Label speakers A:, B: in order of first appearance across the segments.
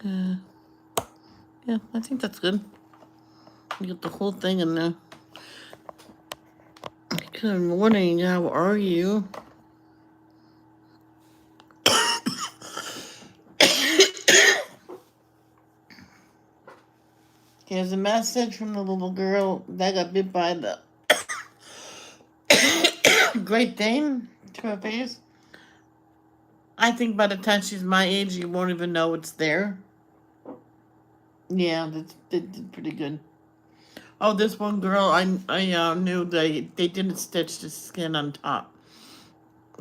A: Uh, yeah, I think that's good. You get the whole thing in there. Good morning. How are you? Here's a message from the little girl that got bit by the Great Dane to her face. I think by the time she's my age, you won't even know it's there. Yeah, they did pretty good. Oh, this one girl I knew they didn't stitch the skin on top.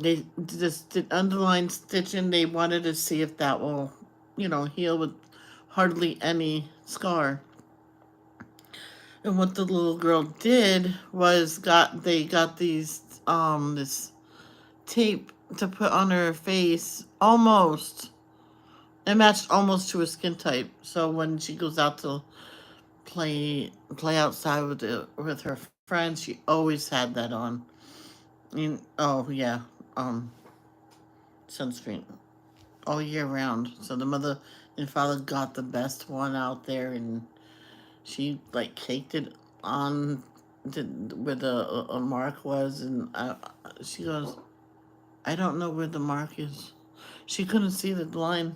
A: They just did underline stitching. They wanted to see if that will, heal with hardly any scar. And what the little girl did was they got these this tape to put on her face almost. It matched almost to her skin type. So when she goes out to play outside with her friends, she always had that on. Oh yeah, um, sunscreen all year round. So the mother and father got the best one out there, and she like caked it on where the mark was, and she goes, I don't know where the mark is. She couldn't see the line.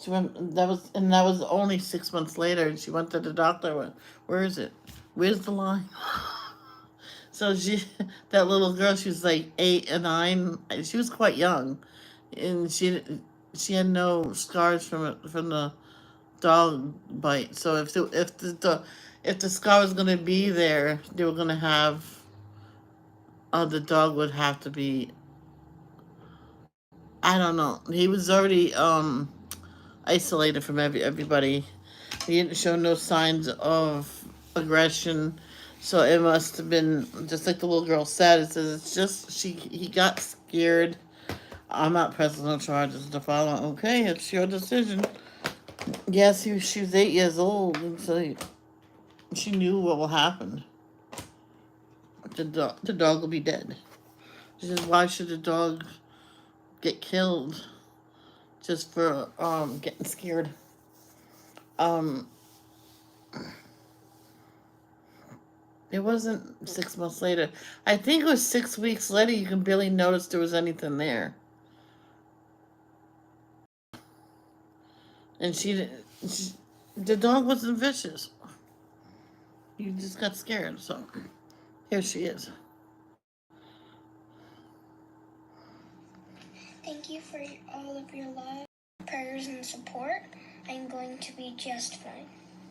A: She went. That was only 6 months later, and she went to the doctor. Went, where is it? Where's the line? So that little girl, she was like 8 and 9. She was quite young, and she had no scars from the dog bite. So if the scar was gonna be there, they were gonna have. The dog would have to be. I don't know. He was already isolated from everybody. He didn't show no signs of aggression. So it must have been just like the little girl said. It says it's just he got scared. I'm not pressing no charges to follow. Okay, it's your decision. Yes, she was 8 years old, and so she knew what will happen. The dog will be dead. She says, why should the dog get killed just for getting scared? Um, it wasn't 6 months later. I think it was 6 weeks later. You can barely notice there was anything there, and the dog wasn't vicious. You just got scared. So here she is.
B: Thank you for all of your love, prayers, and support. I'm going to be just fine.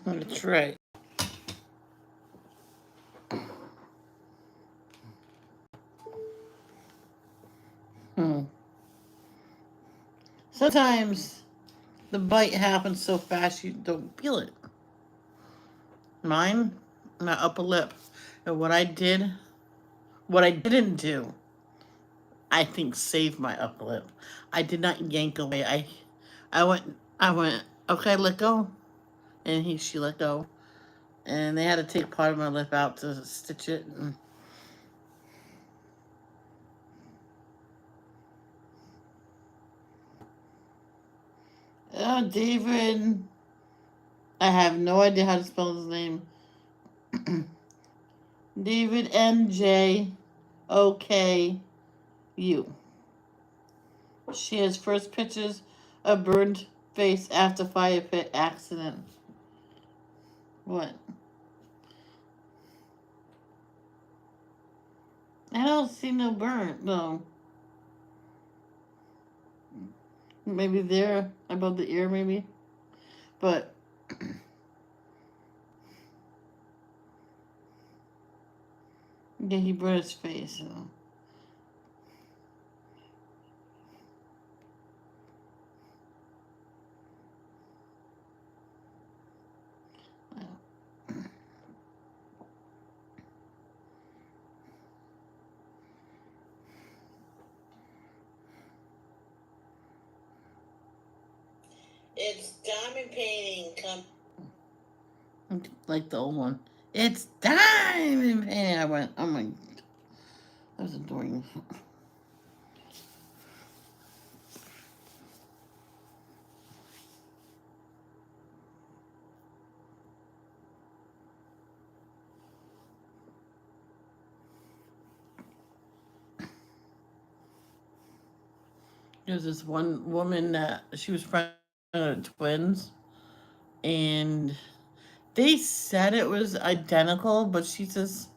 A: That's right. Hmm. Sometimes the bite happens so fast you don't feel it. Mine, my upper lip. And what I didn't do, I think saved my upper lip. I did not yank away. I went, okay, let go. And she let go. And they had to take part of my lip out to stitch it. And, David, I have no idea how to spell his name. David NJOKU. She has first pictures of burned face after fire pit accident. What? I don't see no burn, no. Maybe there, above the ear, maybe. But, yeah, he burned his face, so. It's diamond painting. Like the old one. It's diamond painting. I went, oh my. That was adoring. There's this one woman that she was pregnant with twins, and they said it was identical, but she says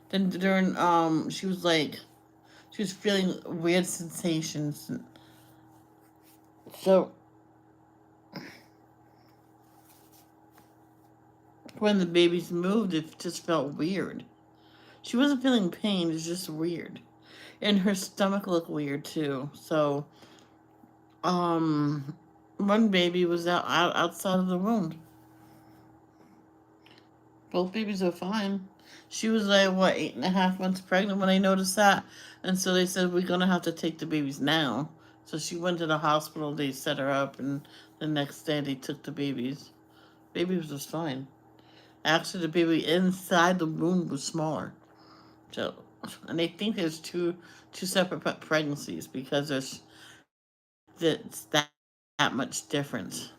A: then during she was like she was feeling weird sensations. So when the babies moved, it just felt weird. She wasn't feeling pain; it's just weird, and her stomach looked weird too. So um, one baby was outside of the wound. Both babies are fine. She was like, what, 8.5 months pregnant when I noticed that. And so they said, we're going to have to take the babies now. So she went to the hospital. They set her up. And the next day they took the babies. Baby was just fine. Actually, the baby inside the womb was smaller. So, and they think there's two separate pregnancies because that's that much difference.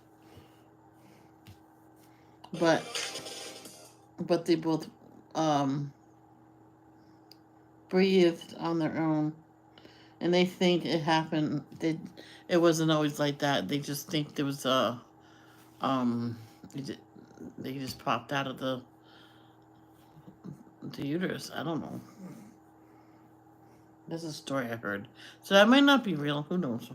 A: But they both um, breathed on their own, and they think it happened. It wasn't always like that. They just think there was a um, they just popped out of the uterus. I don't know. That's a story I heard, so that might not be real. Who knows?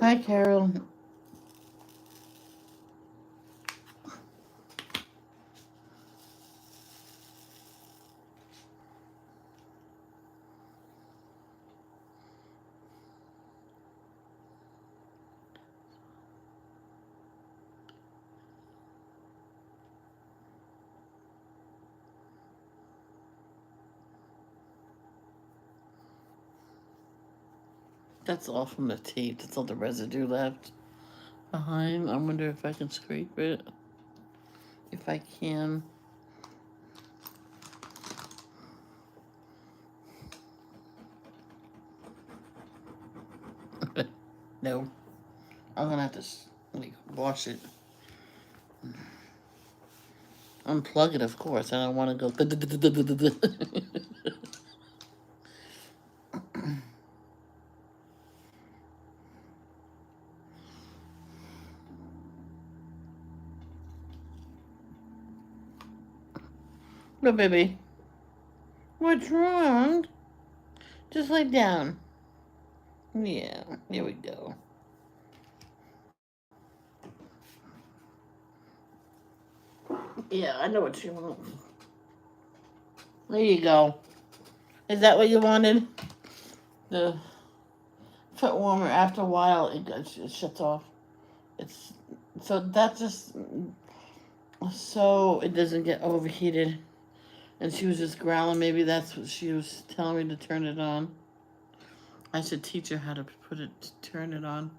A: Hi, Carol. That's all from the tape. That's all the residue left behind. I wonder if I can scrape it. If I can. No. I'm gonna have to like wash it. Unplug it, of course. I don't want to go. No, baby. What's wrong? Just lay down. Yeah, here we go. Yeah, I know what you want. There you go. Is that what you wanted? The foot warmer. After a while, it shuts off. It's so that's just so it doesn't get overheated. And she was just growling. Maybe that's what she was telling me to turn it on. I should teach her how to turn it on.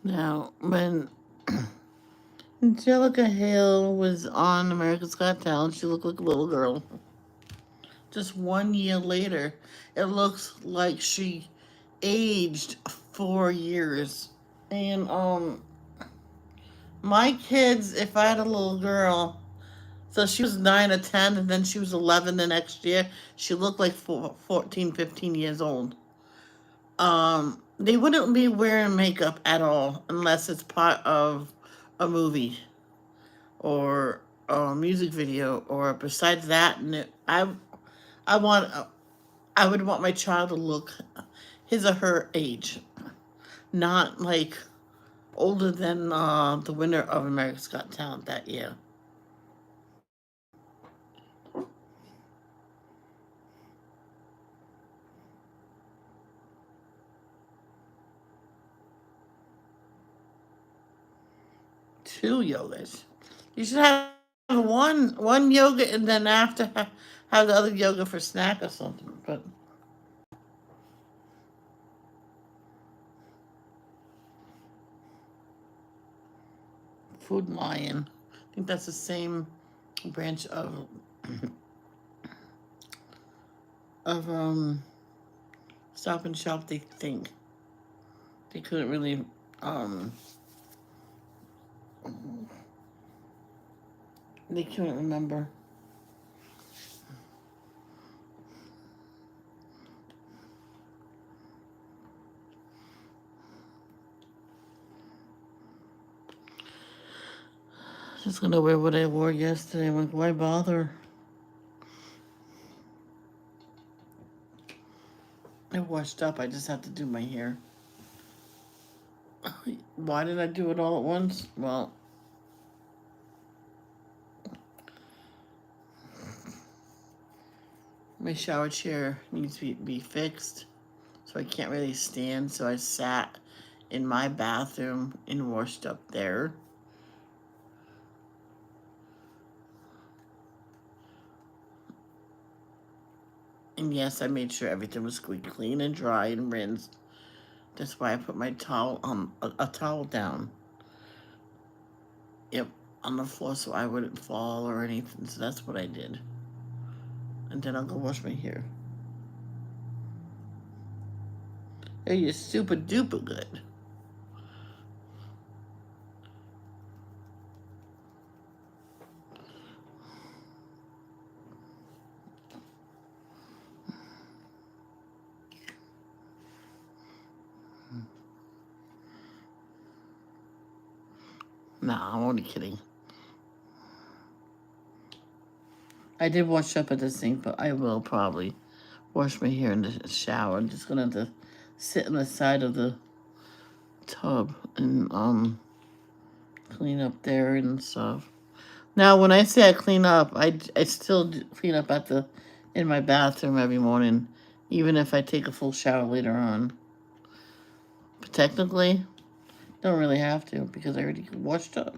A: Now, when Angelica Hale was on America's Got Talent, she looked like a little girl. Just 1 year later, it looks like she aged 4 years. And my kids, if I had a little girl, so she was 9 or 10, and then she was 11 the next year. She looked like 14, 15 years old. They wouldn't be wearing makeup at all unless it's part of a movie or a music video, or besides that, I want I would want my child to look his or her age, not like older than the winner of America's Got Talent that year. 2 yogas. You should have one yoga and then after have the other yoga for snack or something. But Food Lion, I think that's the same branch of Stop and Shop. They think they couldn't really they couldn't remember. Just gonna wear what I wore yesterday. I'm like, why bother? I washed up. I just have to do my hair. Why did I do it all at once? Well, my shower chair needs to be fixed, so I can't really stand. So I sat in my bathroom and washed up there. And yes, I made sure everything was squeaky clean and dry and rinsed. That's why I put my towel on a towel down. Yep, on the floor so I wouldn't fall or anything. So that's what I did. And then I'll go wash my hair. Hey, you're super duper good. Nah, I'm only kidding. I did wash up at the sink, but I will probably wash my hair in the shower. I'm just gonna have to sit on the side of the tub and clean up there and stuff. Now, when I say I clean up, I still clean up in my bathroom every morning, even if I take a full shower later on. But technically, don't really have to because I already washed up.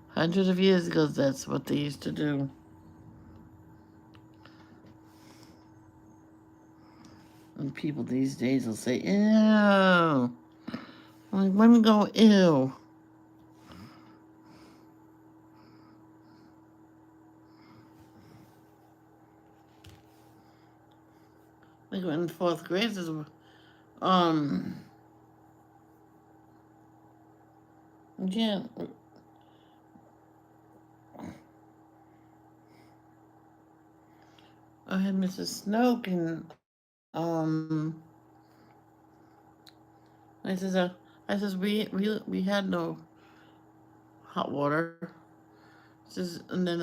A: Hundreds of years ago, that's what they used to do. And people these days will say, ew. I'm like, women go, ew. Like in 4th grade, yeah. I had Mrs. Snoke and I says we had no hot water. Says and then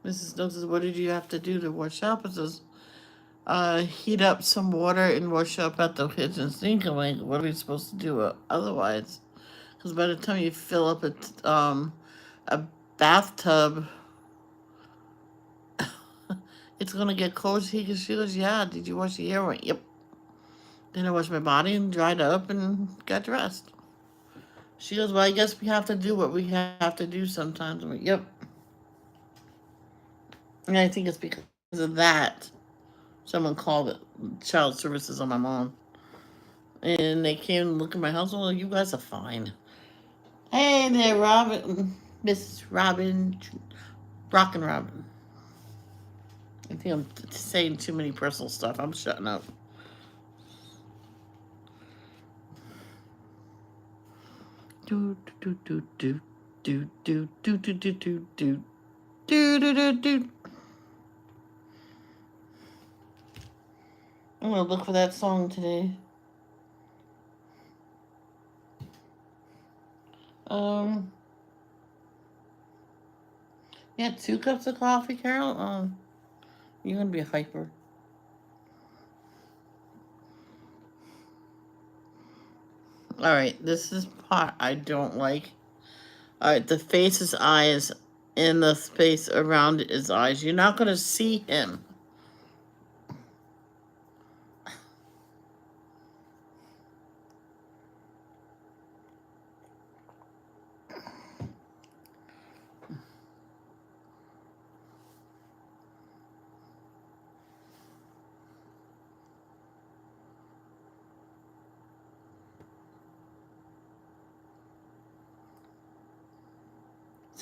A: Mrs. Snoke says, what did you have to do to wash up? It says heat up some water and wash up at the kitchen sink. I'm like, what are we supposed to do otherwise? Because by the time you fill up a bathtub, it's gonna get cold. She goes, yeah. Did you wash your hair? I went, yep. Then I washed my body and dried up and got dressed. She goes, well, I guess we have to do what we have to do sometimes. I went, yep. And I think it's because of that. Someone called it child services on my mom. And they came and looked at my house. Well, you guys are fine. Hey there, Robin. Mrs. Robin. Rockin' Robin. I think I'm saying too many personal stuff. I'm shutting up. Do do do do do do do do do do do do do do do. I'm gonna look for that song today. Yeah, 2 cups of coffee, Carol. You're gonna be a hyper. All right, this is part I don't like. All right, the face's eyes and the space around his eyes. You're not gonna see him.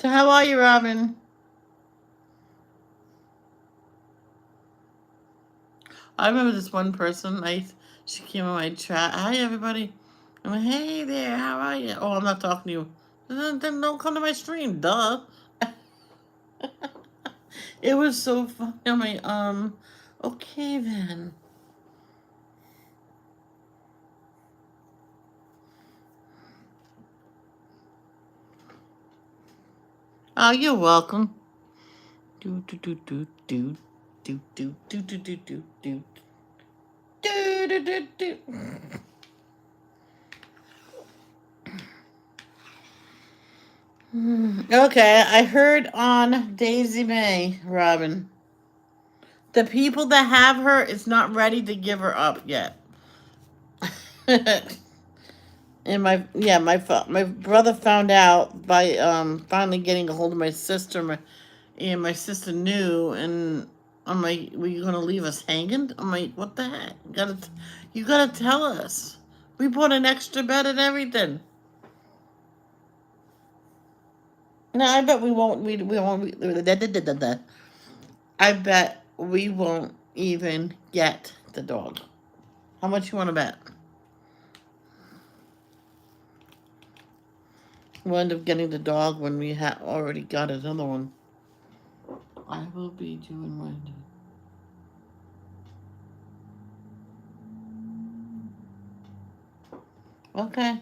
A: So how are you, Robin? I remember this one person. She came on my chat. Hi, everybody. I'm like, hey there. How are you? Oh, I'm not talking to you. Then don't come to my stream. Duh. It was so funny. I'm like, okay then. Oh, you're welcome. Do do do do do do do do do do do do do do do. Okay, I heard on Daisy May, Robin. The people that have her is not ready to give her up yet. And my brother found out by finally getting a hold of my sister, and my sister knew, and I'm like, "Were you gonna leave us hanging?" I'm like, "What the heck? You gotta tell us. We bought an extra bed and everything." No, I bet we won't. We won't. I bet we won't even get the dog. How much you want to bet? We'll end up getting the dog when we already got another one. I will be doing my. Okay.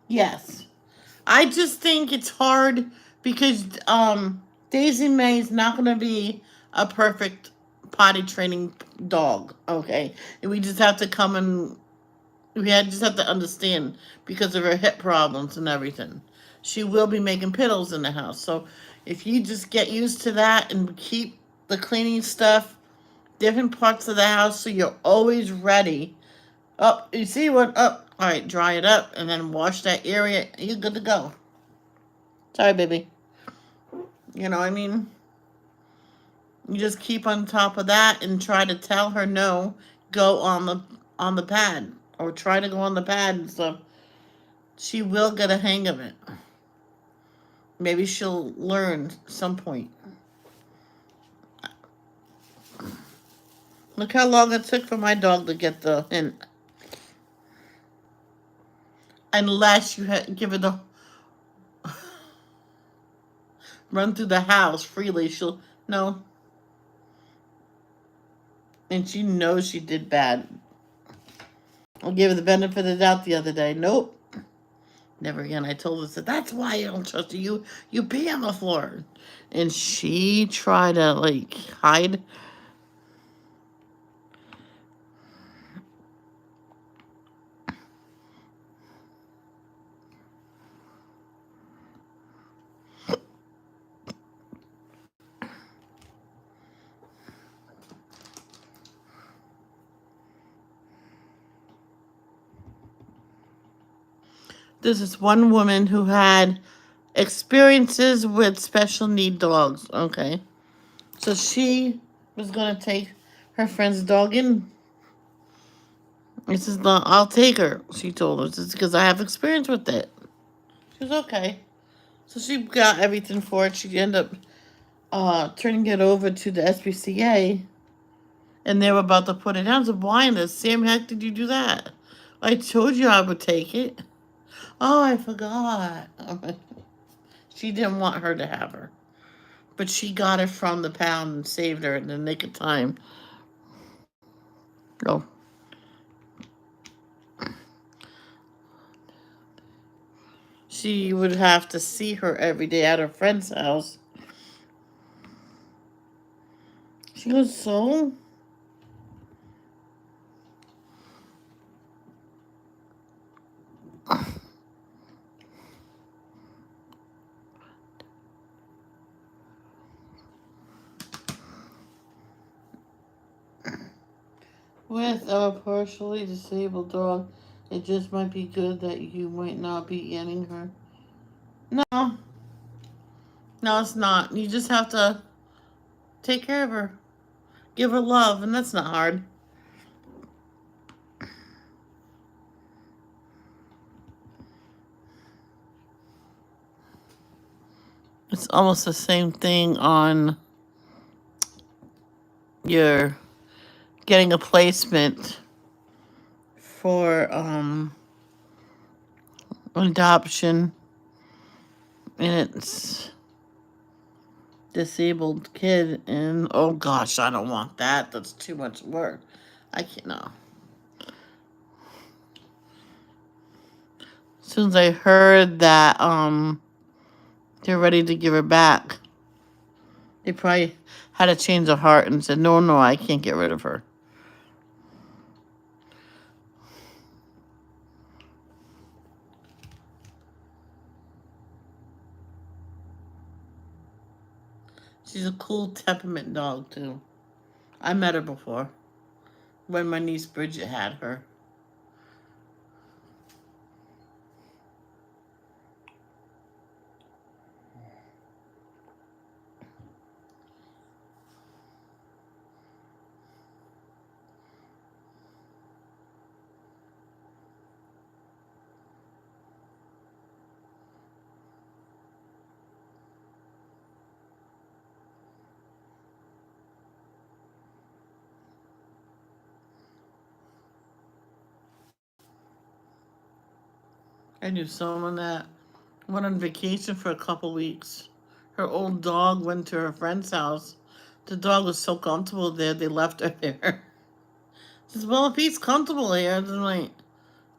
A: Yes. I just think it's hard because Daisy May is not going to be a perfect potty training dog. Okay, and we just have to come and just have to understand because of her hip problems and everything. She will be making piddles in the house. So if you just get used to that and keep the cleaning stuff different parts of the house so you're always ready. Oh, you see what? Oh, all right, dry it up and then wash that area. You're good to go. Sorry, baby. You know, I mean, you just keep on top of that and try to tell her no, go on the pad or try to go on the pad and stuff. She will get a hang of it. Maybe she'll learn some point. Look how long it took for my dog to get the hint. Unless you give her the run through the house freely, she'll no. And she knows she did bad. I gave her the benefit of the doubt the other day. Nope. Never again. I told her, said, that's why I don't trust you. You pee on the floor. And she tried to, like, hide. This is one woman who had experiences with special need dogs. Okay. So she was going to take her friend's dog in. This is not, I'll take her, she told us. It's because I have experience with it. She was okay. So she got everything for it. She ended up turning it over to the SPCA, and they were about to put it down. So why in the same heck did you do that? I told you I would take it. Oh, I forgot. She didn't want her to have her. but she got it from the pound and saved her in the nick of time. Oh. She would have to see her every day at her friend's house. She goes, so? With a partially disabled dog, it just might be good that you might not be getting her. No, no, it's not. You just have to take care of her, give her love, and that's not hard. It's almost the same thing on your getting a placement for adoption, and it's disabled kid, and oh gosh, I don't want that. That's too much work. I can't. No. As soon as I heard that they're ready to give her back, they probably had a change of heart and said, no, no, I can't get rid of her. She's a cool temperament dog too. I met her before when my niece Bridget had her. I knew someone that went on vacation for a couple weeks. Her old dog went to her friend's house. The dog was so comfortable there, they left her there. She says, well, if he's comfortable here, then like,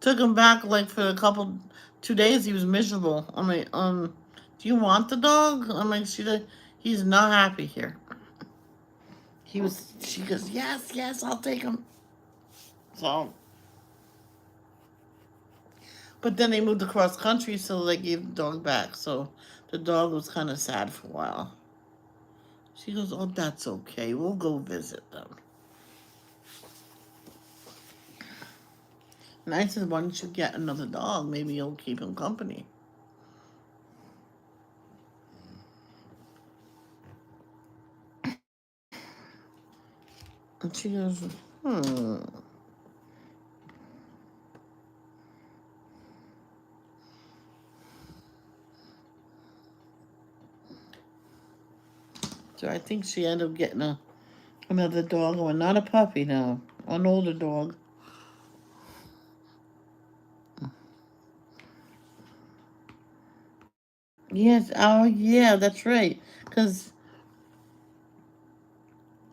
A: took him back like for a couple, 2 days, he was miserable. I'm like, do you want the dog? I'm like, he's not happy here. She goes, yes, yes, I'll take him. So, but then they moved across country, so they gave the dog back. So the dog was kind of sad for a while. She goes, oh, that's okay. We'll go visit them. And I said, why don't you get another dog? Maybe you'll keep him company. And she goes, So I think she ended up getting another dog, or not a puppy now, an older dog. Yes, oh yeah, that's right. Because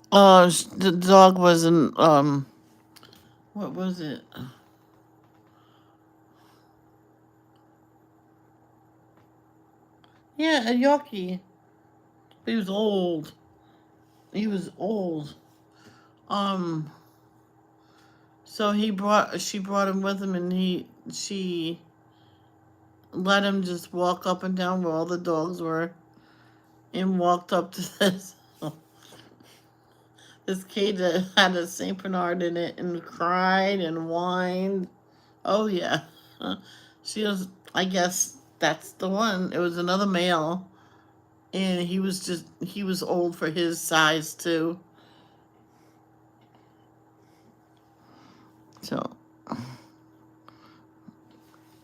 A: the dog wasn't, what was it? Yeah, a Yorkie. He was old. He was old. Um, so she brought him with him, and she let him just walk up and down where all the dogs were, and walked up to this cage that had a Saint Bernard in it, and cried and whined. Oh yeah, she was. I guess that's the one. It was another male, and he was old for his size too. So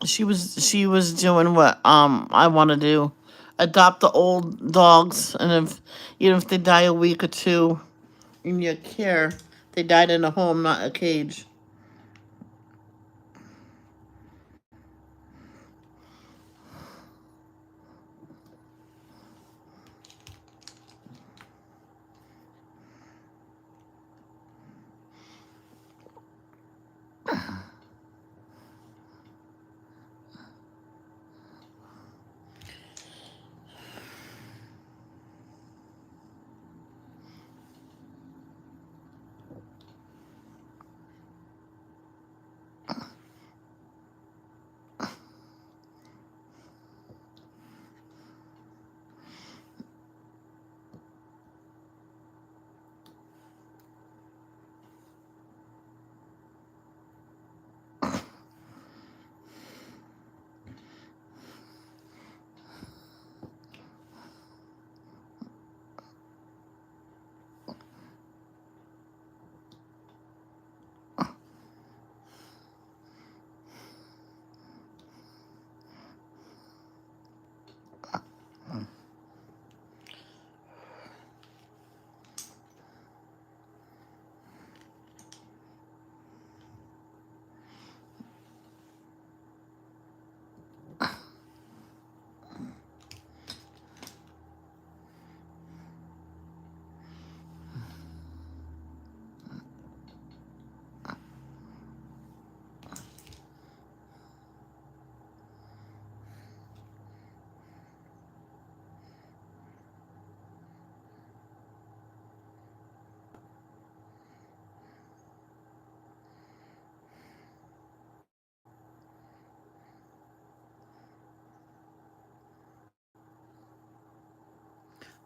A: she was doing what I want to do, adopt the old dogs, and if even if they die a week or two in your care, they died in a home, not a cage.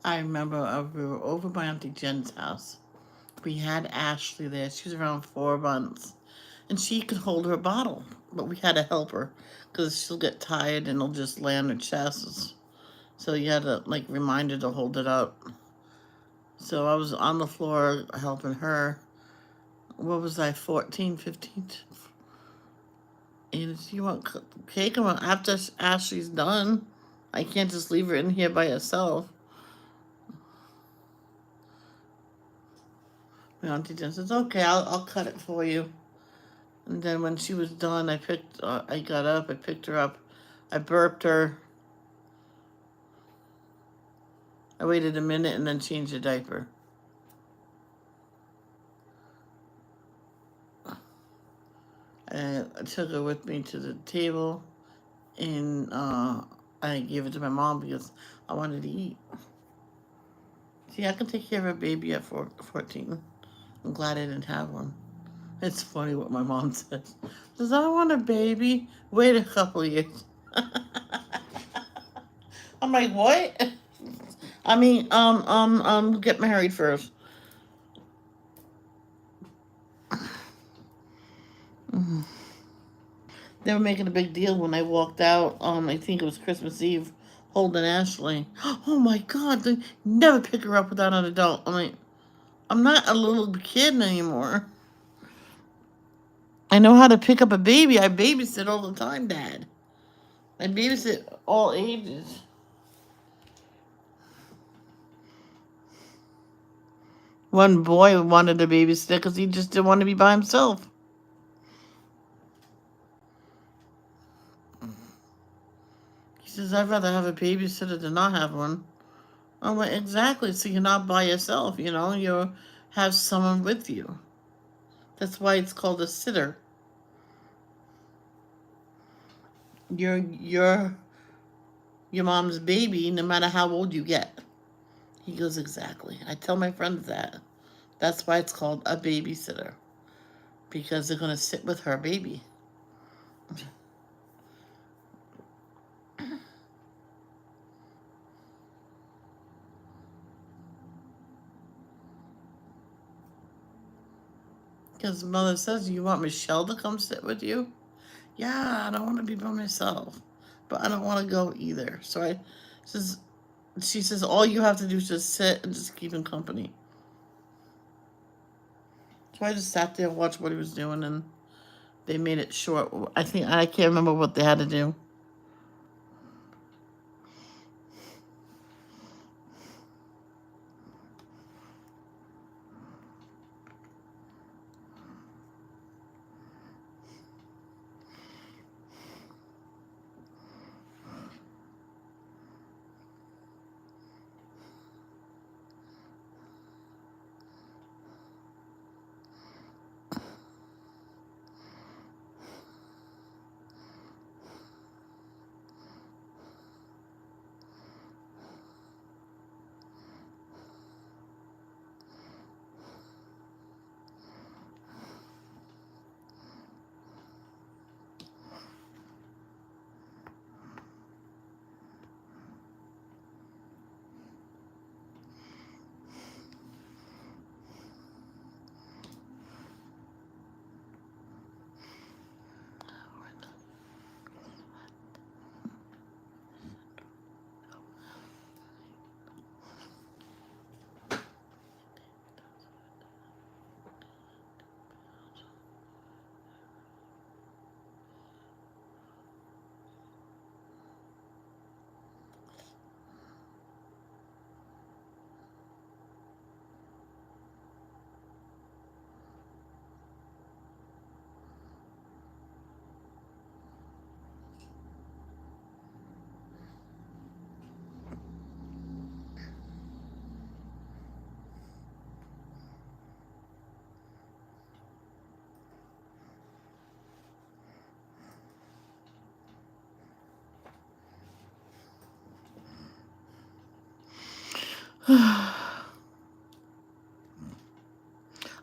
A: I remember we were over by Auntie Jen's house. We had Ashley there. She was around 4 months. And she could hold her bottle. But we had to help her because she'll get tired and it'll just lay on her chest. So you had to, like, remind her to hold it up. So I was on the floor helping her. What was I, 14, 15? And if you want cake after Ashley's done, I can't just leave her in here by herself. My auntie Jen says, "Okay, I'll cut it for you." And then when she was done, I got up, I picked her up, I burped her. I waited a minute and then changed the diaper. And I took her with me to the table, and I gave it to my mom because I wanted to eat. See, I can take care of a baby at 14. I'm glad I didn't have one. It's funny what my mom says. Says, "I want a baby. Wait a couple years." I'm like, what? I mean, get married first. They were making a big deal when I walked out. I think it was Christmas Eve, holding Ashley. Oh my God! They never pick her up without an adult. I'm like, I'm not a little kid anymore. I know how to pick up a baby. I babysit all the time, Dad. I babysit all ages. One boy wanted a babysitter because he just didn't want to be by himself. He says, "I'd rather have a babysitter than not have one." I'm like, exactly. So you're not by yourself, you have someone with you. That's why it's called a sitter. You're your mom's baby no matter how old you get. He goes, exactly. I tell my friends that. That's why it's called a babysitter. Because they're going to sit with her baby. Because mother says, "You want Michelle to come sit with you?" "Yeah, I don't want to be by myself. But I don't want to go either." So she says, "All you have to do is just sit and just keep him company." So I just sat there and watched what he was doing, and they made it short. I can't remember what they had to do.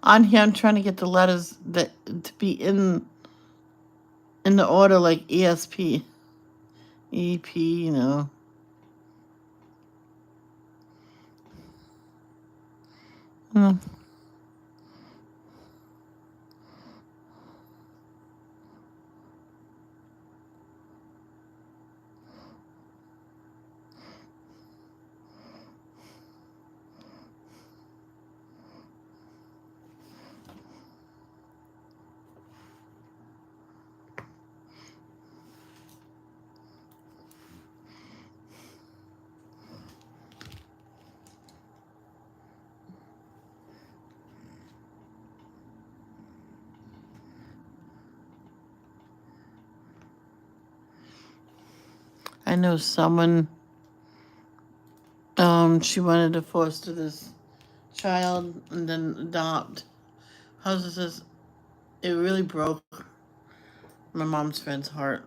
A: On here, I'm trying to get the letters that to be in the order like ESP, EP, Hmm. I know someone, she wanted to foster this child and then adopt. How's this? It really broke my mom's friend's heart.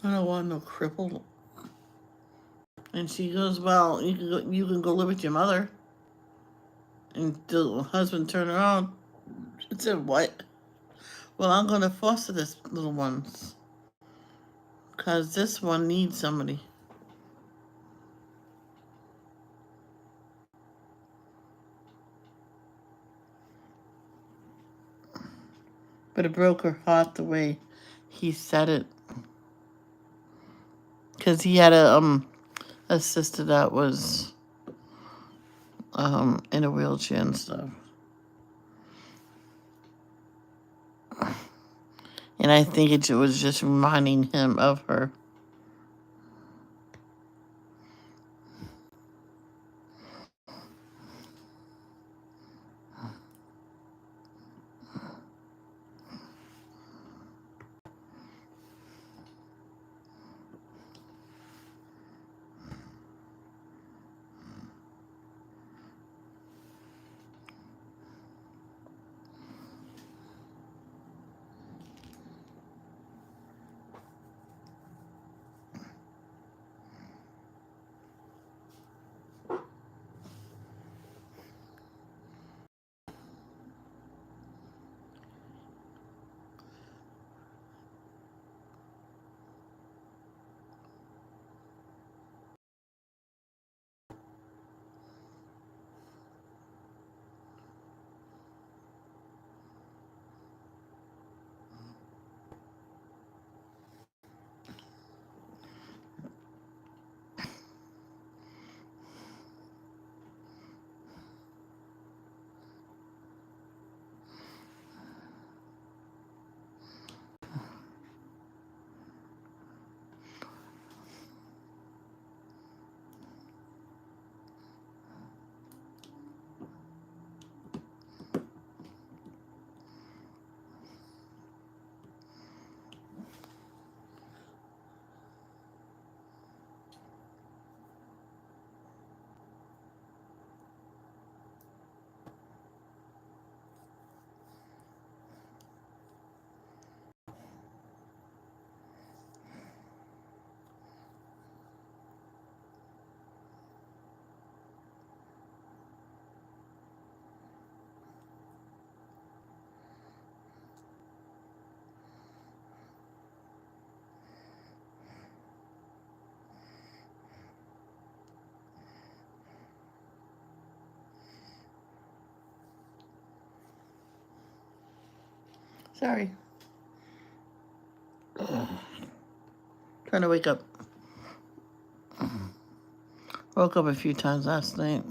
A: I don't want no crippled. And she goes, well, you can go live with your mother. And the husband turned around and said, what? Well, I'm going to foster this little one. Because this one needs somebody. But it broke her heart the way he said it. Because he had a sister that was in a wheelchair and stuff. And I think it was just reminding him of her. Sorry. Trying to wake up. Woke up a few times last night.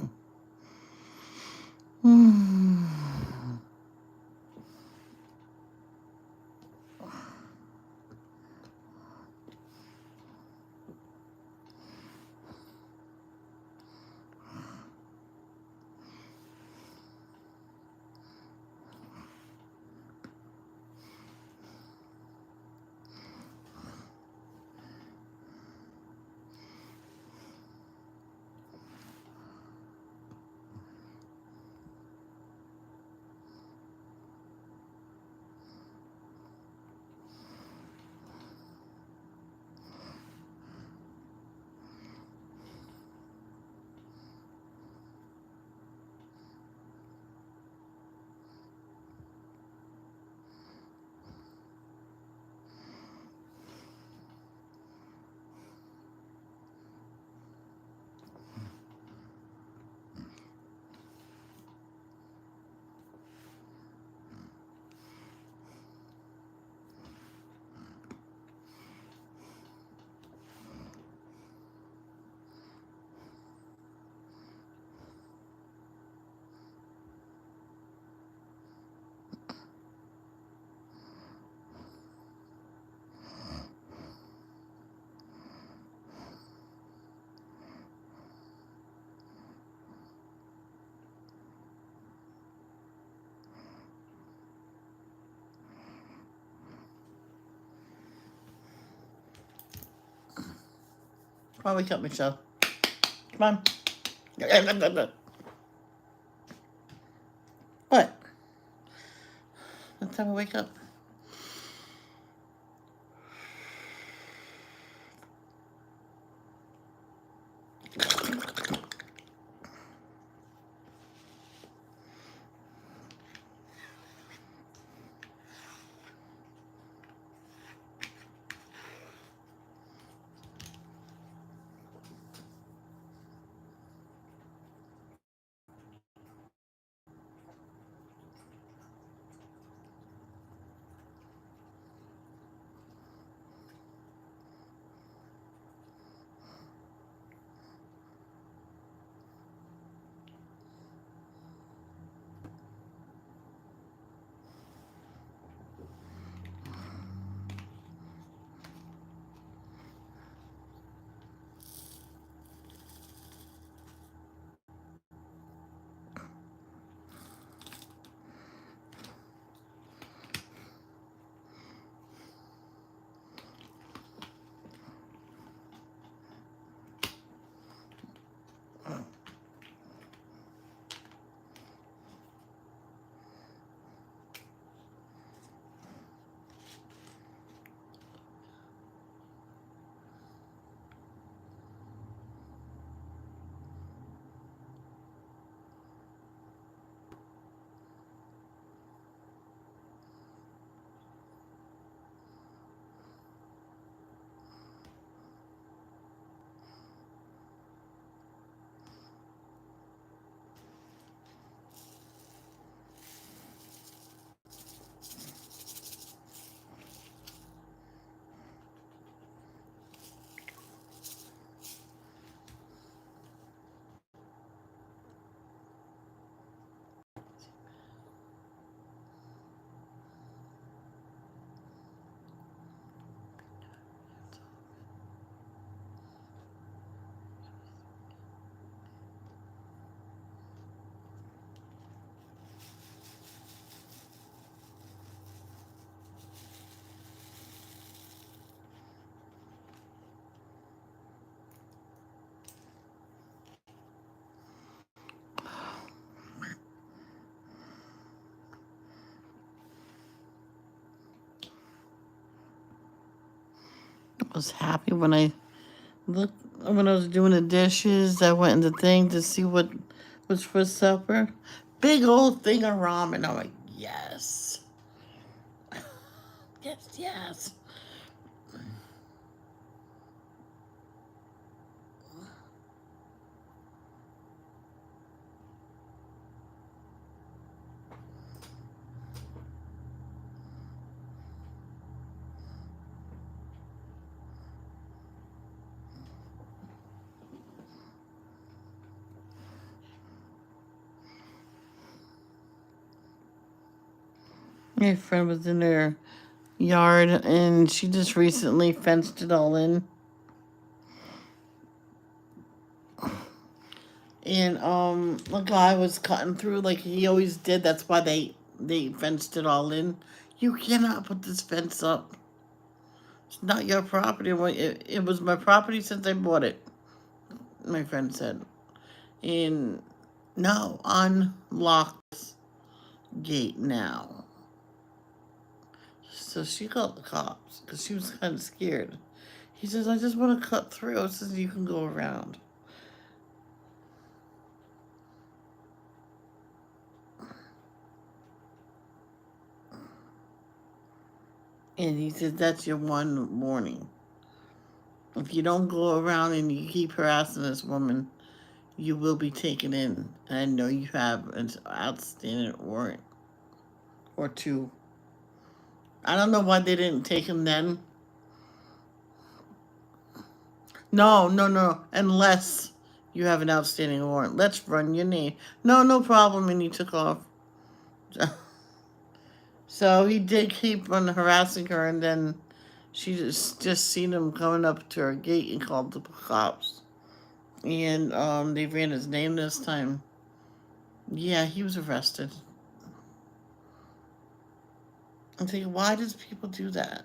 A: Come on, wake up, Michelle. Come on. What? Let's have a wake up. I was happy when I looked when I was doing the dishes. I went in the thing to see what was for supper. Big old thing of ramen. I'm like, yes, yes, yes. My friend was in her yard and she just recently fenced it all in. And the guy was cutting through like he always did. That's why they fenced it all in. You cannot put this fence up. It's not your property. It was my property since I bought it, my friend said. And no, unlock this gate now. So she called the cops because she was kind of scared. He says, I just want to cut through. It says you can go around. And he said, that's your one warning. If you don't go around and you keep harassing this woman, you will be taken in. And I know you have an outstanding warrant or two. I don't know why they didn't take him then. No, no, no. Unless you have an outstanding warrant. Let's run your name. No, no problem. And he took off. So he did keep on harassing her, and then she just seen him coming up to her gate and called the cops. And they ran his name this time. Yeah, he was arrested. I'm thinking, why does people do that?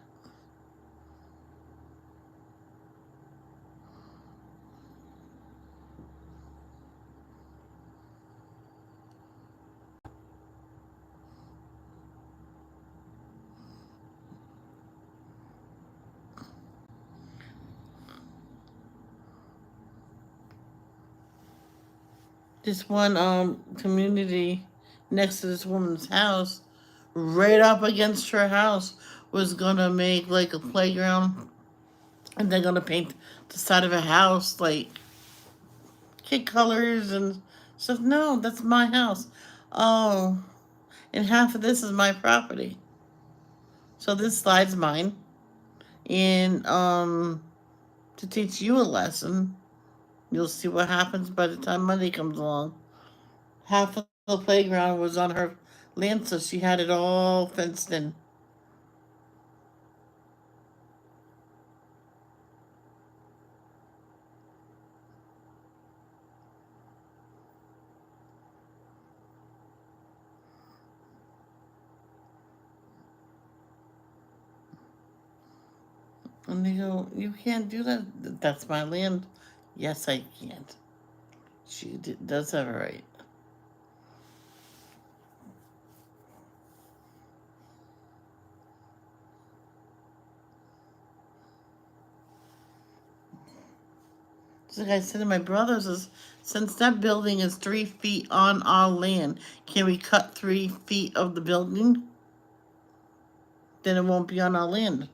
A: This one community next to this woman's house, right up against her house, was gonna make like a playground, and they're gonna paint the side of a house like kid colors and stuff. No, that's my house. Oh, and half of this is my property. So this slide's mine. And to teach you a lesson, you'll see what happens by the time Monday comes along. Half of the playground was on her land, so she had it all fenced in. And they go, "You can't do that. That's my land." Yes, I can't. She does have a right. So like I said to my brothers, is since that building is 3 feet on our land, can we cut 3 feet of the building? Then it won't be on our land.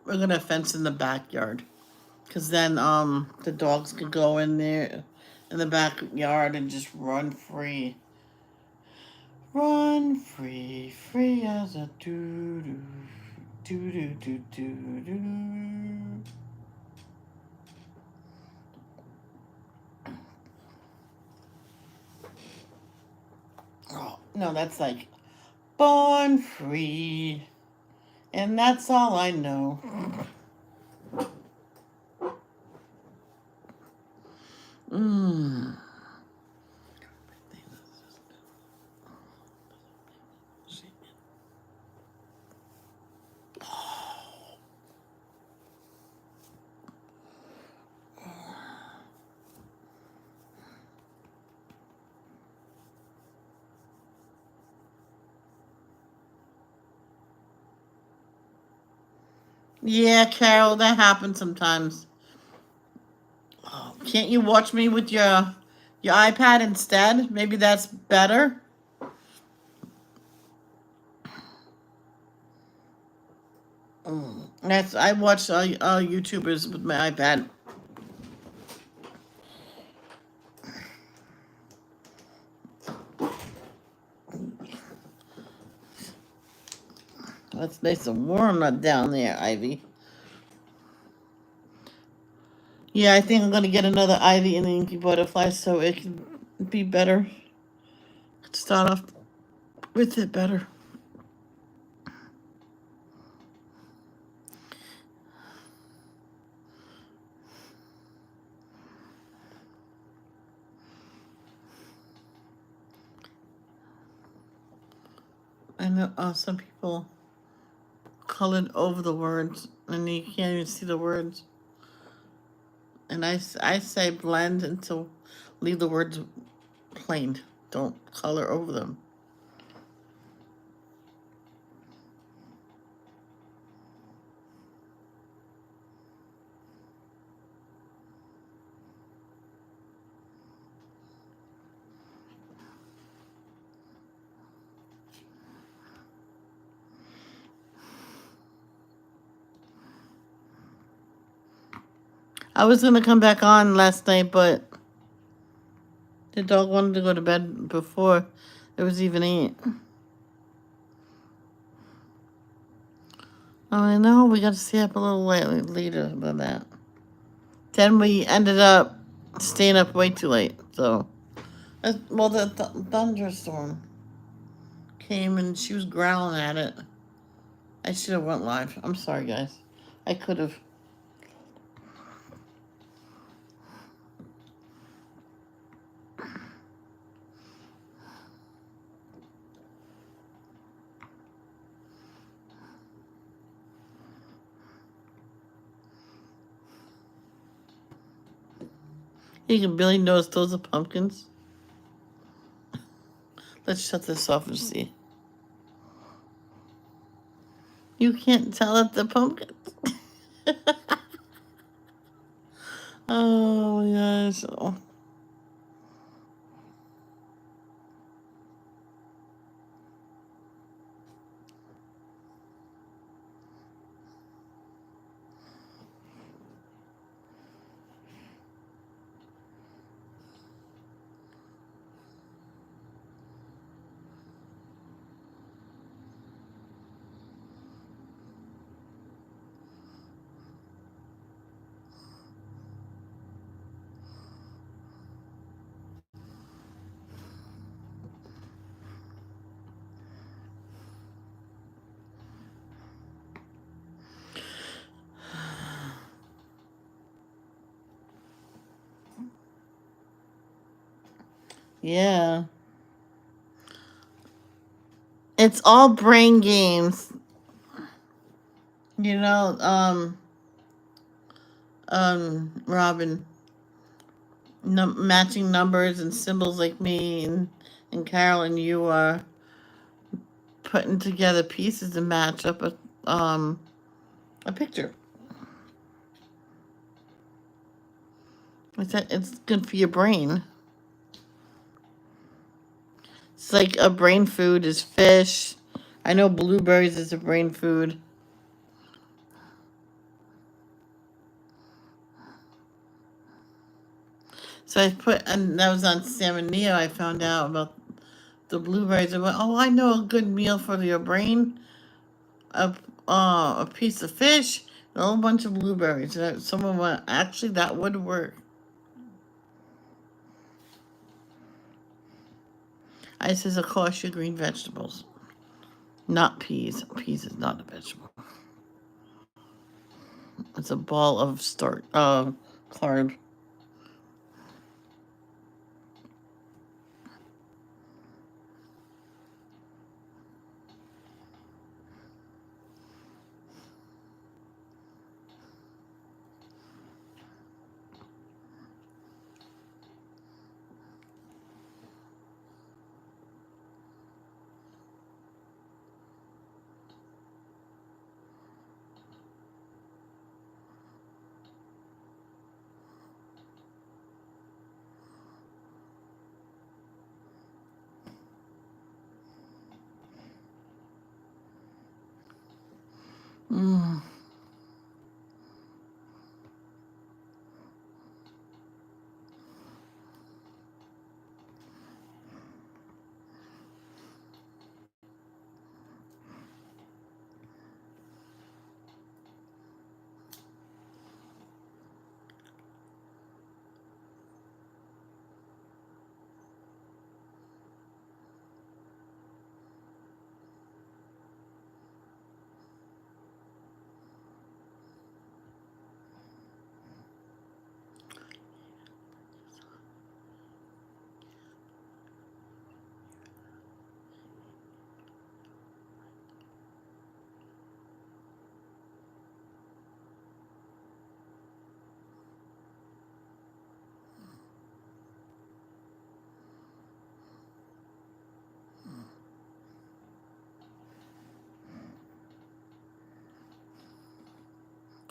A: We're gonna fence in the backyard, cause then the dogs could go in there in the backyard and just run free. Run free, free as a doo doo doo doo doo doo doo. Oh no, that's like born free, and that's all I know. Mmm. Yeah, Carol, that happens sometimes. Oh, can't you watch me with your iPad instead? Maybe that's better. That's I watch YouTubers with my iPad. That's nice and warm down there, Ivy. Yeah, I think I'm gonna get another Ivy in the Inky Butterfly so it can be better. Start off with it better. I know some people colored over the words and you can't even see the words. And I say blend until leave the words plain. Don't color over them. I was gonna come back on last night, but the dog wanted to go to bed before it was even 8. I know we got to stay up a little later than that. Then we ended up staying up way too late. So, well, the thunderstorm came and she was growling at it. I should have went live. I'm sorry, guys. I could have. You can barely notice those are pumpkins. Let's shut this off and see. You can't tell it the pumpkins. Oh my gosh. Oh. Yeah. It's all brain games. You know, Robin, matching numbers and symbols like me and Carol and you are putting together pieces to match up a picture. It's good for your brain. It's like a brain food is fish. I know blueberries is a brain food. So I put, and that was on Sam and Neo. I found out about the blueberries. I went, oh, I know a good meal for your brain. A a piece of fish, and a whole bunch of blueberries. Someone went, actually, that would work. I says, of course, your green vegetables, not peas. Peas is not a vegetable. It's a ball of carb. Mm.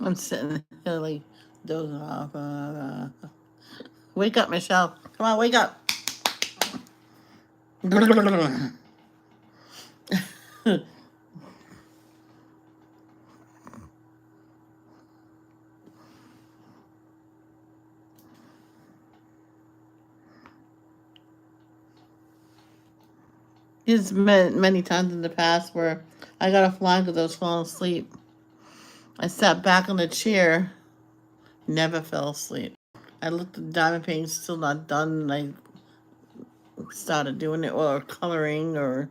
A: I'm sitting here like dozing off. Wake up, Michelle. Come on, wake up. There's many times in the past where I got a fly because I was falling asleep. I sat back on the chair, never fell asleep. I looked at the diamond painting, still not done, and I started doing it or coloring or.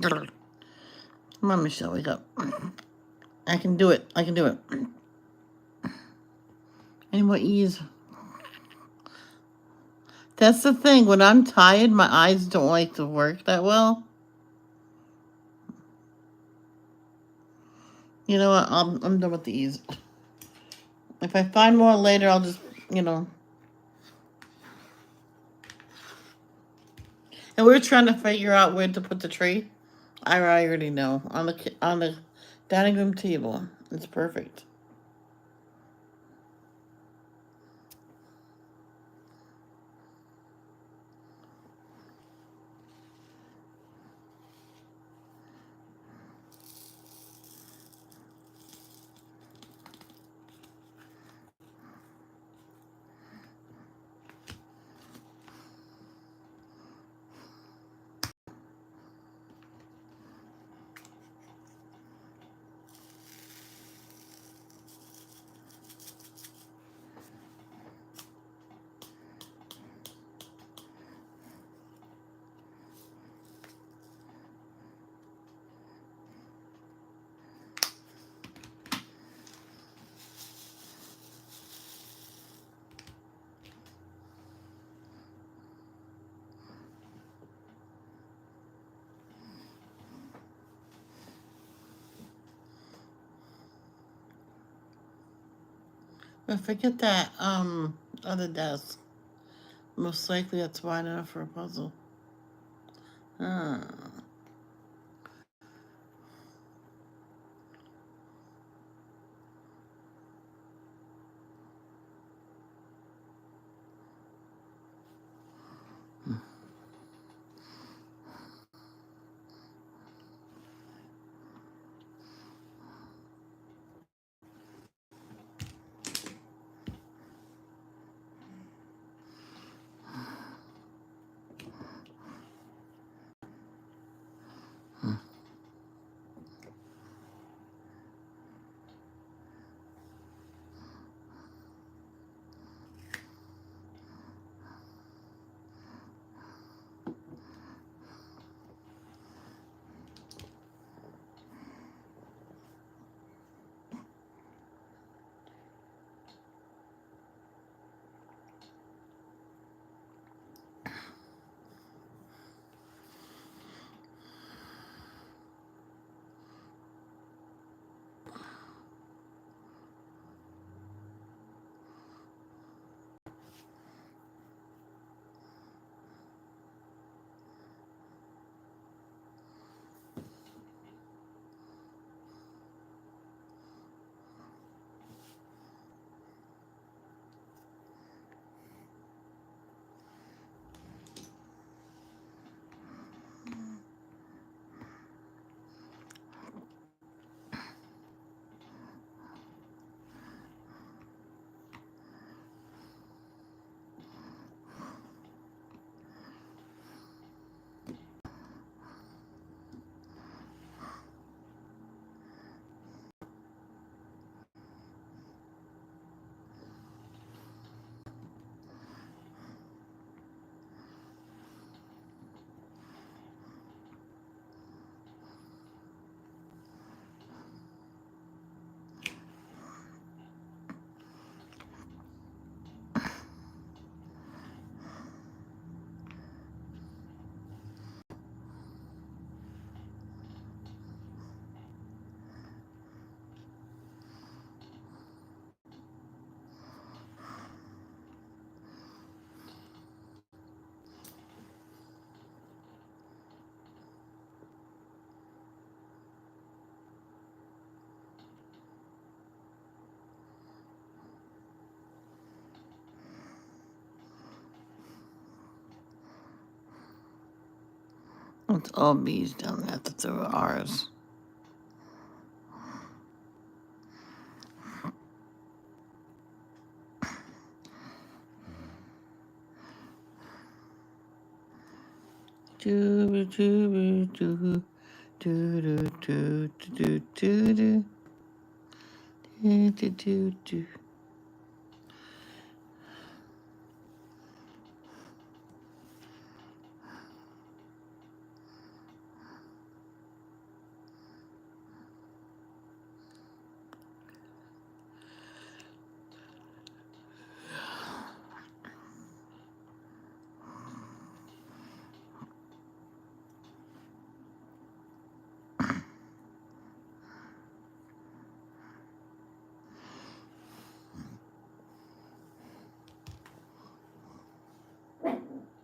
A: Come on, Michelle, wake up. I can do it. I can do it. Any more ease? That's the thing. When I'm tired, my eyes don't like to work that well. You know what? I'm done with the ease. If I find more later, I'll just, you know. And we're trying to figure out where to put the tree. I already know. On the dining room table. It's perfect. But forget that other desk. Most likely that's wide enough for a puzzle. Ah. It's all B's down there. That's the R's. Do do do do do do do do do do do do.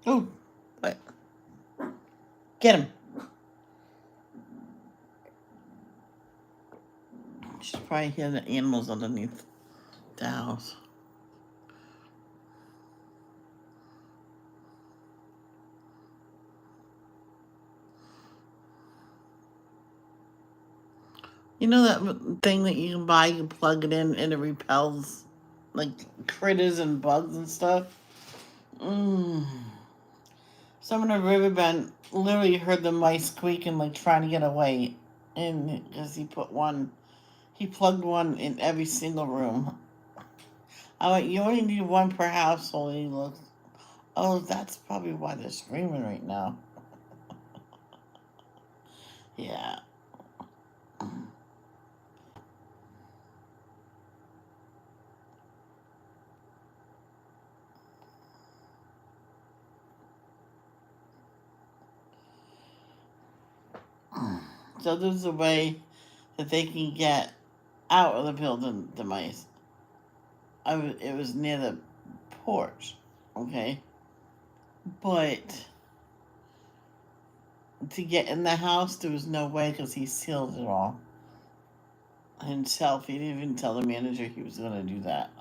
A: Oh, what? Get him. She's probably hear the animals underneath the house. You know that thing that you can buy, you can plug it in and it repels like critters and bugs and stuff? Someone in Riverbend literally heard the mice squeaking, like trying to get away. And because he plugged one in every single room. I went, you only need one per household. And he looked, oh, that's probably why they're screaming right now. Yeah. So there's a way that they can get out of the building, the mice. It was near the porch, okay? But to get in the house, there was no way because he sealed it all himself. He didn't even tell the manager he was going to do that.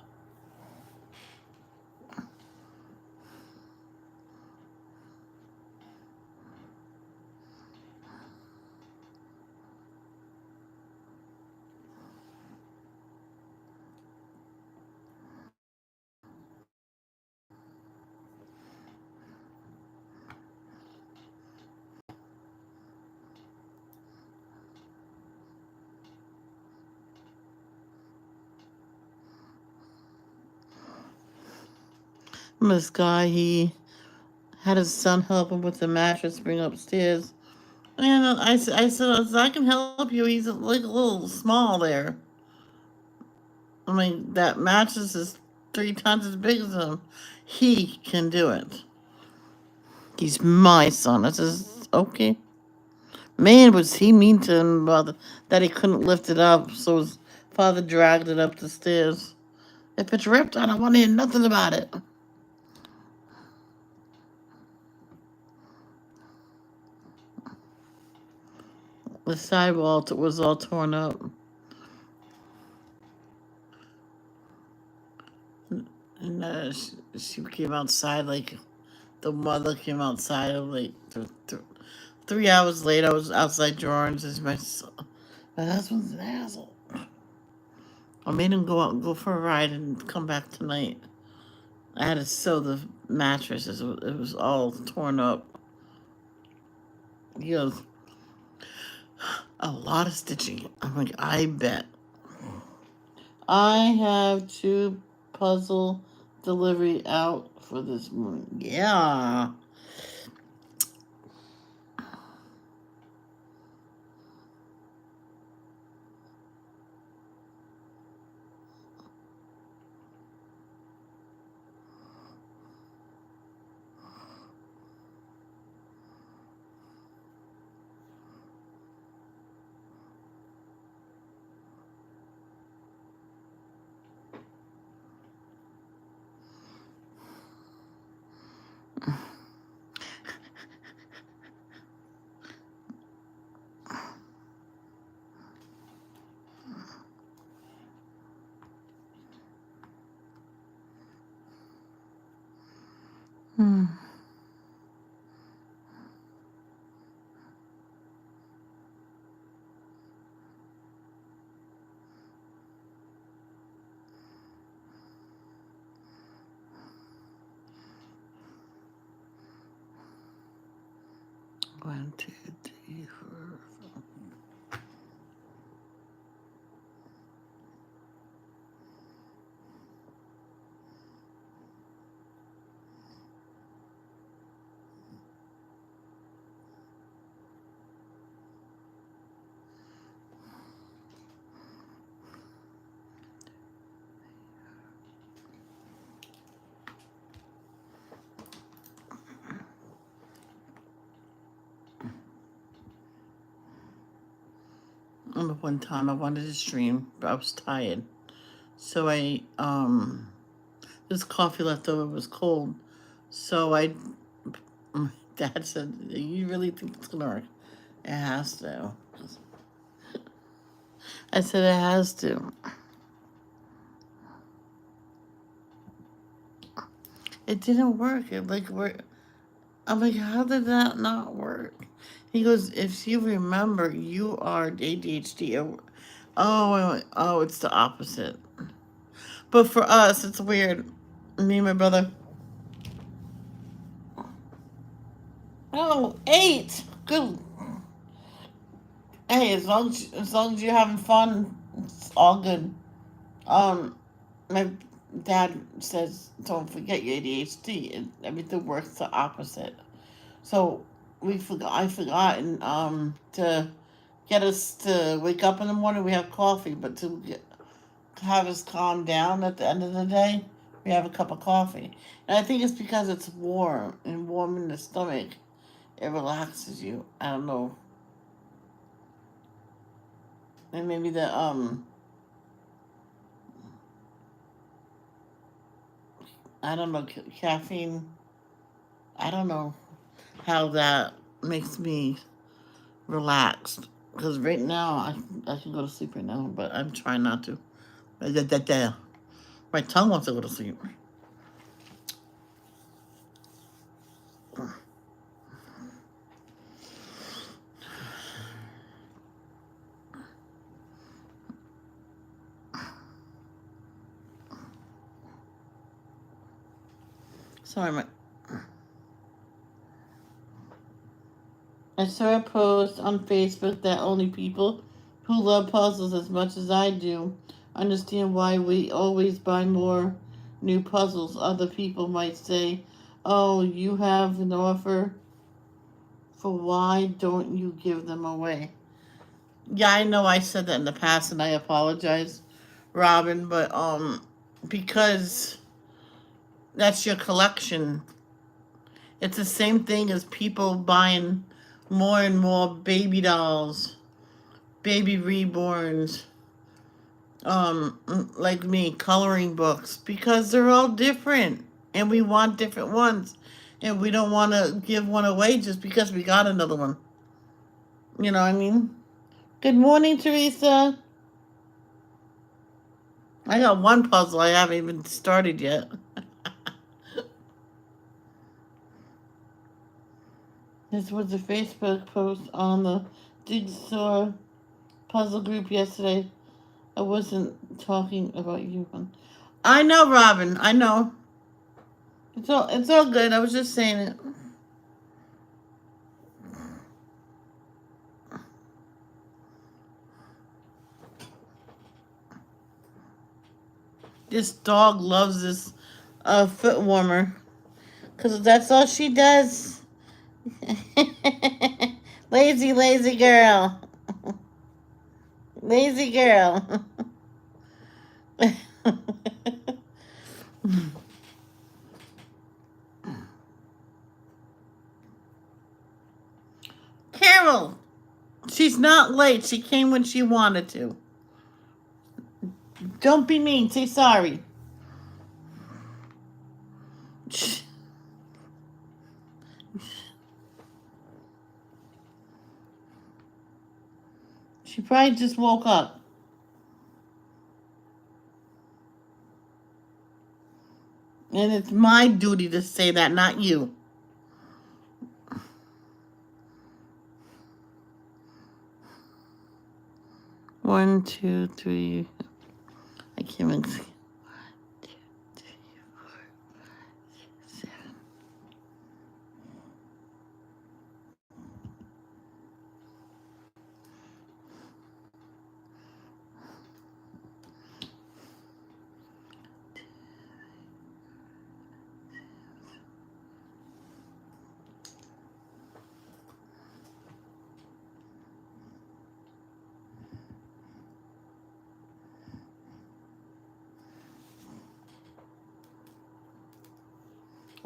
A: This guy, he had his son help him with the mattress, bring upstairs. And I said, I can help you. He's like a little small there. I mean, that mattress is 3 times as big as him. He can do it. He's my son. I says, okay. Man, was he mean to him about that he couldn't lift it up, so his father dragged it up the stairs. If it's ripped, I don't want to hear nothing about it. The sidewall was all torn up. And she came outside, like, the mother came outside, like, 3 hours later, I was outside drawing, and my husband's an asshole. I made him go out and go for a ride and come back tonight. I had to sew the mattresses. It was all torn up. He goes, a lot of stitching. I'm like, I bet. I have 2 puzzle delivery out for this morning. Yeah. Hmm. One, two, three, 4. One time I wanted to stream, but I was tired. So this coffee left over was cold. So I Dad said, "You really think it's gonna work?" It has to. I said it has to. It didn't work. It like work. I'm like, how did that not work? He goes, if you remember, you are ADHD. Oh, it's the opposite. But for us, it's weird. Me and my brother. Oh, 8. Good. Hey, as long as you're having fun, it's all good. Um, my dad says, don't forget your ADHD. And everything works the opposite. So I forgot, and to get us to wake up in the morning, we have coffee, but have us calm down at the end of the day, we have a cup of coffee. And I think it's because it's warm and warm in the stomach. It relaxes you. I don't know. And maybe I don't know, caffeine. I don't know how that makes me relaxed. Because right now, I can go to sleep right now, but I'm trying not to. My tongue wants to go to sleep. Sorry, I saw a post on Facebook that only people who love puzzles as much as I do understand why we always buy more new puzzles. Other people might say, oh, you have an offer, for why don't you give them away? Yeah, I know I said that in the past and I apologize, Robin, but because that's your collection. It's the same thing as people buying more and more baby dolls, baby reborns, like me, coloring books, because they're all different and we want different ones. And we don't want to give one away just because we got another one. You know what I mean? Good morning, Teresa. I got one puzzle I haven't even started yet. This was a Facebook post on the Jigsaw puzzle group yesterday. I wasn't talking about you. I know, Robin. I know. It's all good. I was just saying it. This dog loves this foot warmer because that's all she does. Lazy, lazy girl. Lazy girl. Carol, she's not late. She came when she wanted to. Don't be mean. Say sorry. She probably just woke up. And it's my duty to say that, not you. One, two, three. I can't even see. 1, 2, 3, 4, 7.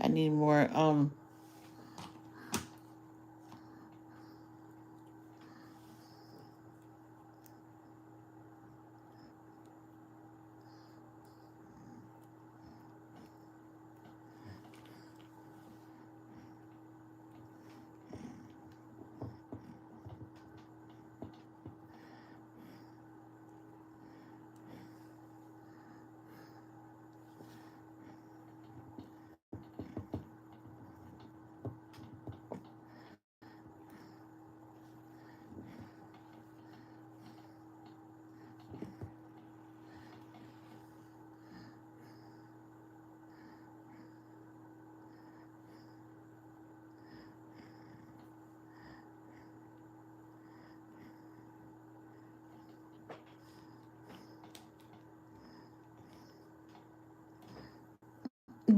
A: I need more.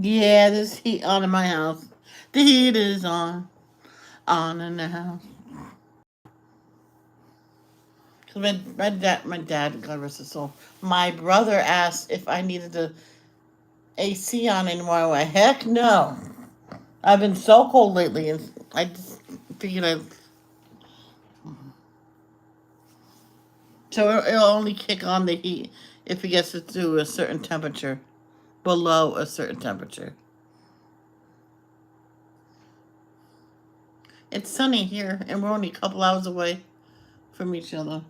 A: Yeah, there's heat on in my house. The heat is on in the house. Cause my dad, God rest his soul, my brother asked if I needed the AC on anymore. I went, heck no. I've been so cold lately, and I just figured I. So it'll only kick on the heat if it gets to a certain temperature, below a certain temperature. It's sunny here, and we're only a couple hours away from each other.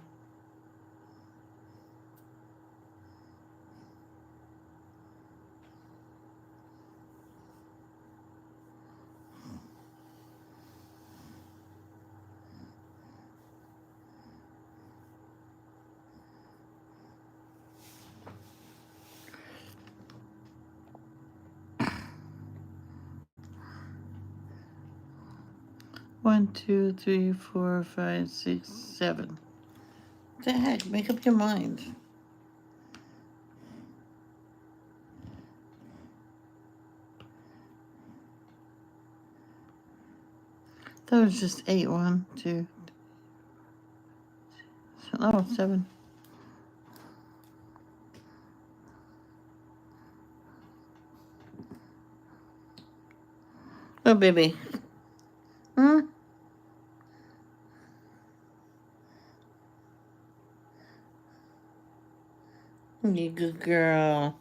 A: One, two, three, four, five, six, seven. What the heck? Make up your mind. That was just eight. One, two. Oh, seven. Oh, baby. Hmm? You good girl.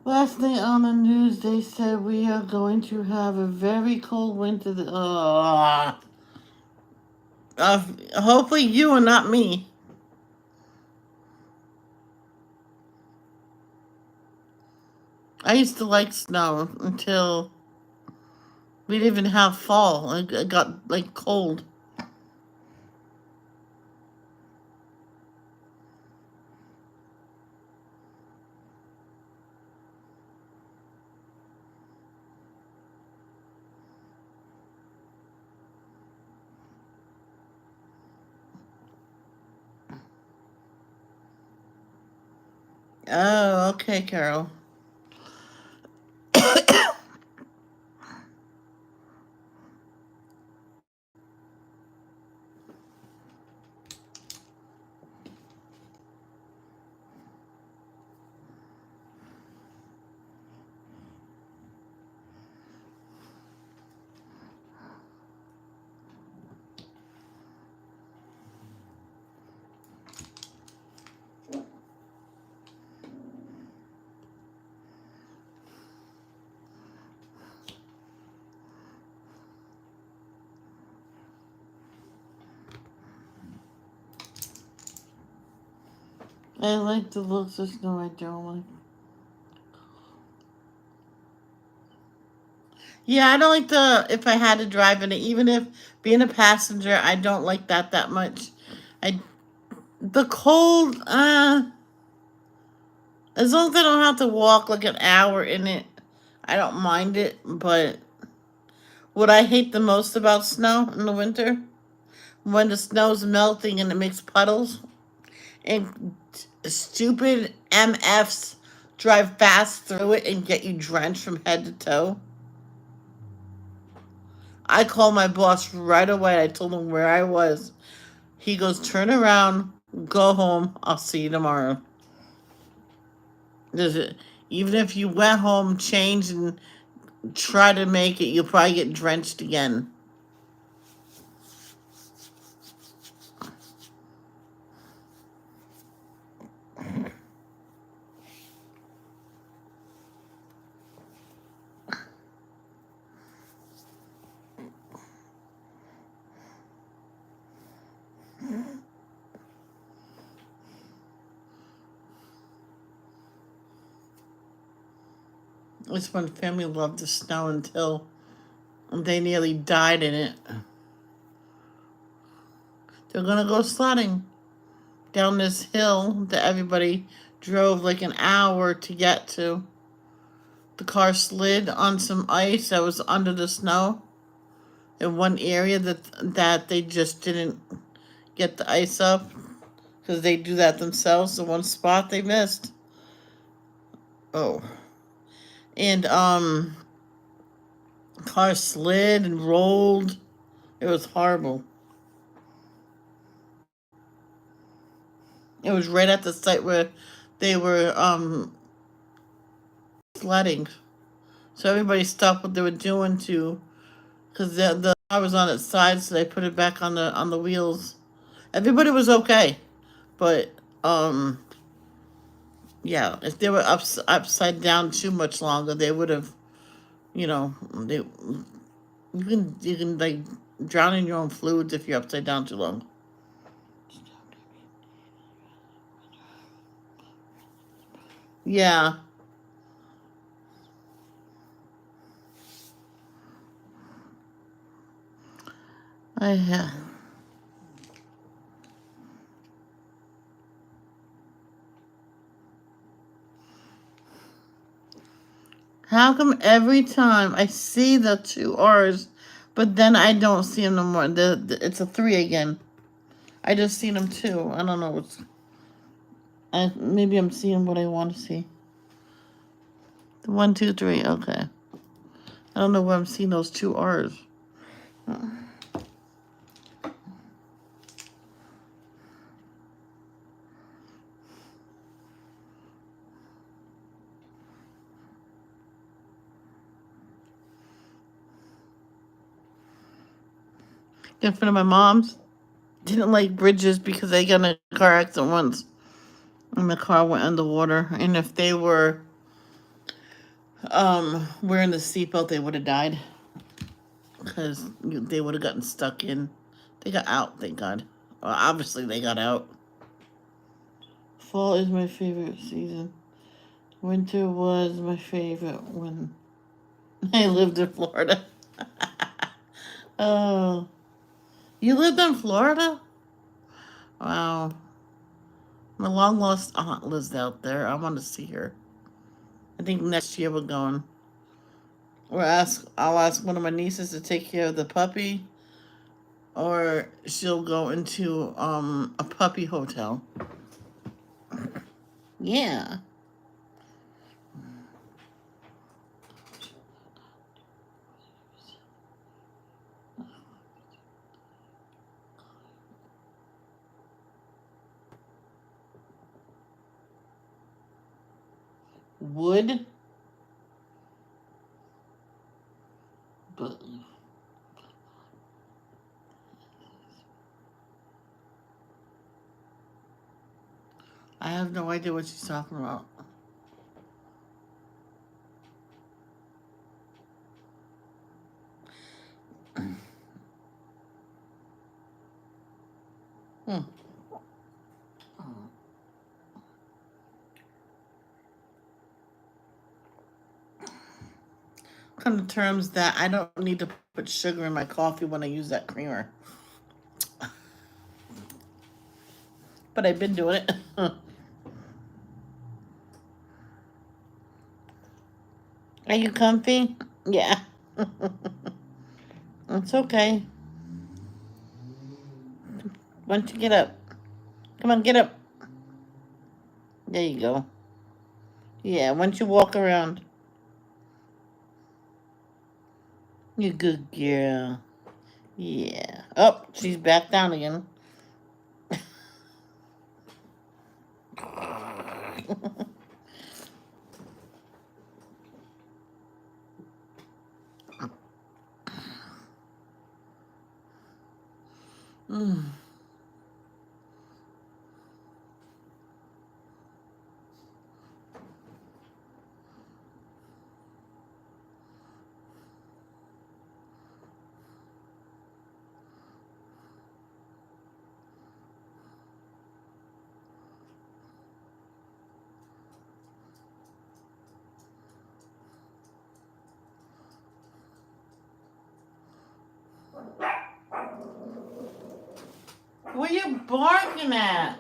A: Last night on the news, they said we are going to have a very cold winter. Hopefully you and not me. I used to like snow until we didn't even have fall. It got like cold. Oh, okay, Carol. I like the looks of snow. I don't like. Yeah, I don't like the if I had to drive in it. Even if being a passenger, I don't like that much. I the cold. As long as I don't have to walk like an hour in it, I don't mind it. But what I hate the most about snow in the winter, when the snow's melting and it makes puddles, and stupid MFs drive fast through it and get you drenched from head to toe. I called my boss right away. I told him where I was. He goes, turn around, go home. I'll see you tomorrow. Does it? Even if you went home, changed, and try to make it, you'll probably get drenched again. This one family loved the snow until they nearly died in it. They're gonna go sledding down this hill that everybody drove like an hour to get to. The car slid on some ice that was under the snow in one area that they just didn't get the ice up because they do that themselves. The one spot they missed. Oh, and car slid and rolled. It was horrible. It was right at the site where they were sledding. So everybody stopped what they were doing to, because the car was on its side, so they put it back on the wheels. Everybody was okay, but yeah, if they were upside down too much longer, they would have, they you can like drown in your own fluids if you're upside down too long. Yeah, I. How come every time I see the two R's, but then I don't see them no more? It's a three again. I just seen them two. I don't know what's. Maybe I'm seeing what I want to see. The 1, 2, 3. Okay. I don't know where I'm seeing those two R's. In front of my mom's. Didn't like bridges because they got in a car accident once. And the car went underwater. And if they were wearing the seatbelt, they would have died. Because they would have gotten stuck in. They got out, thank God. Well, obviously they got out. Fall is my favorite season. Winter was my favorite when I lived in Florida. Oh, you lived in Florida? Wow. My long lost aunt lives out there. I want to see her. I think next year we're going. I'll ask one of my nieces to take care of the puppy, or she'll go into a puppy hotel. Yeah. Wood, but I have no idea what she's talking about. Hmm. Come to terms that I don't need to put sugar in my coffee when I use that creamer. But I've been doing it. Are you comfy? Yeah. It's okay. Why don't you get up? Come on, get up. There you go. Yeah, why don't you walk around? You good girl. Yeah. Oh, she's back down again. Mm. What are you barking at?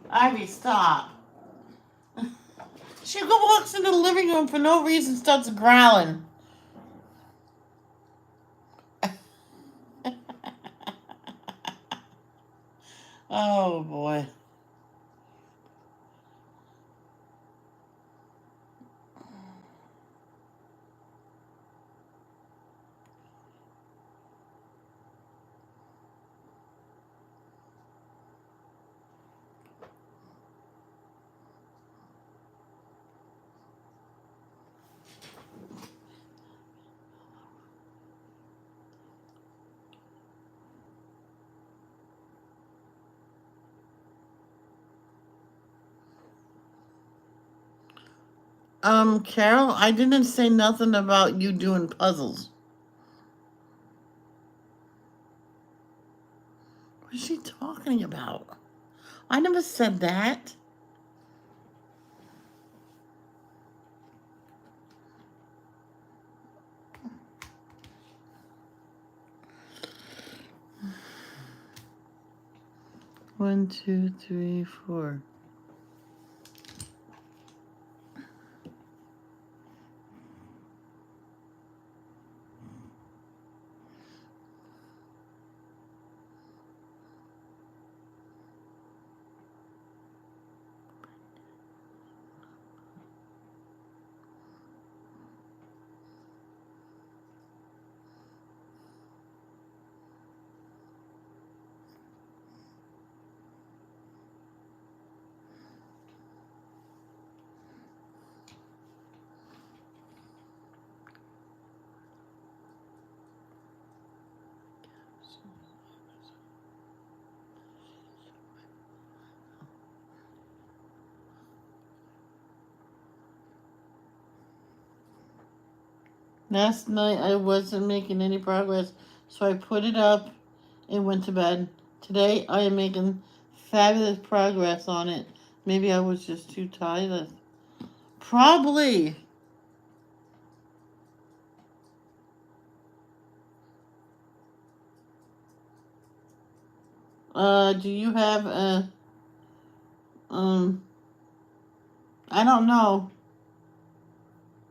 A: Ivy, stop. She walks into the living room for no reason, starts growling. Oh boy. Carol, I didn't say nothing about you doing puzzles. What is she talking about? I never said that. One, two, three, four. Last night I wasn't making any progress, so I put it up and went to bed. Today I am making fabulous progress on it. Maybe I was just too tired. Probably. Do you have a I don't know.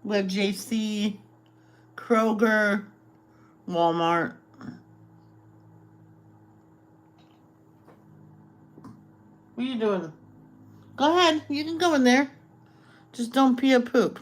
A: We have JC, Kroger, Walmart. What are you doing? Go ahead. You can go in there. Just don't pee or poop.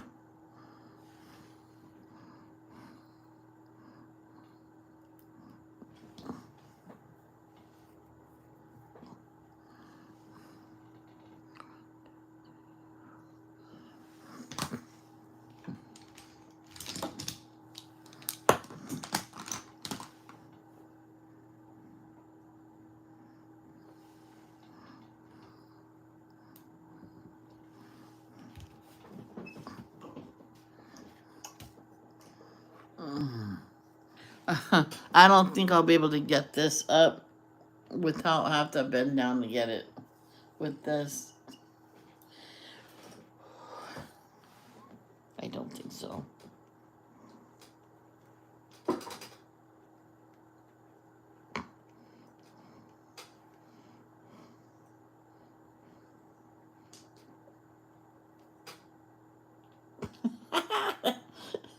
A: I don't think I'll be able to get this up without have to bend down to get it with this. I don't think so.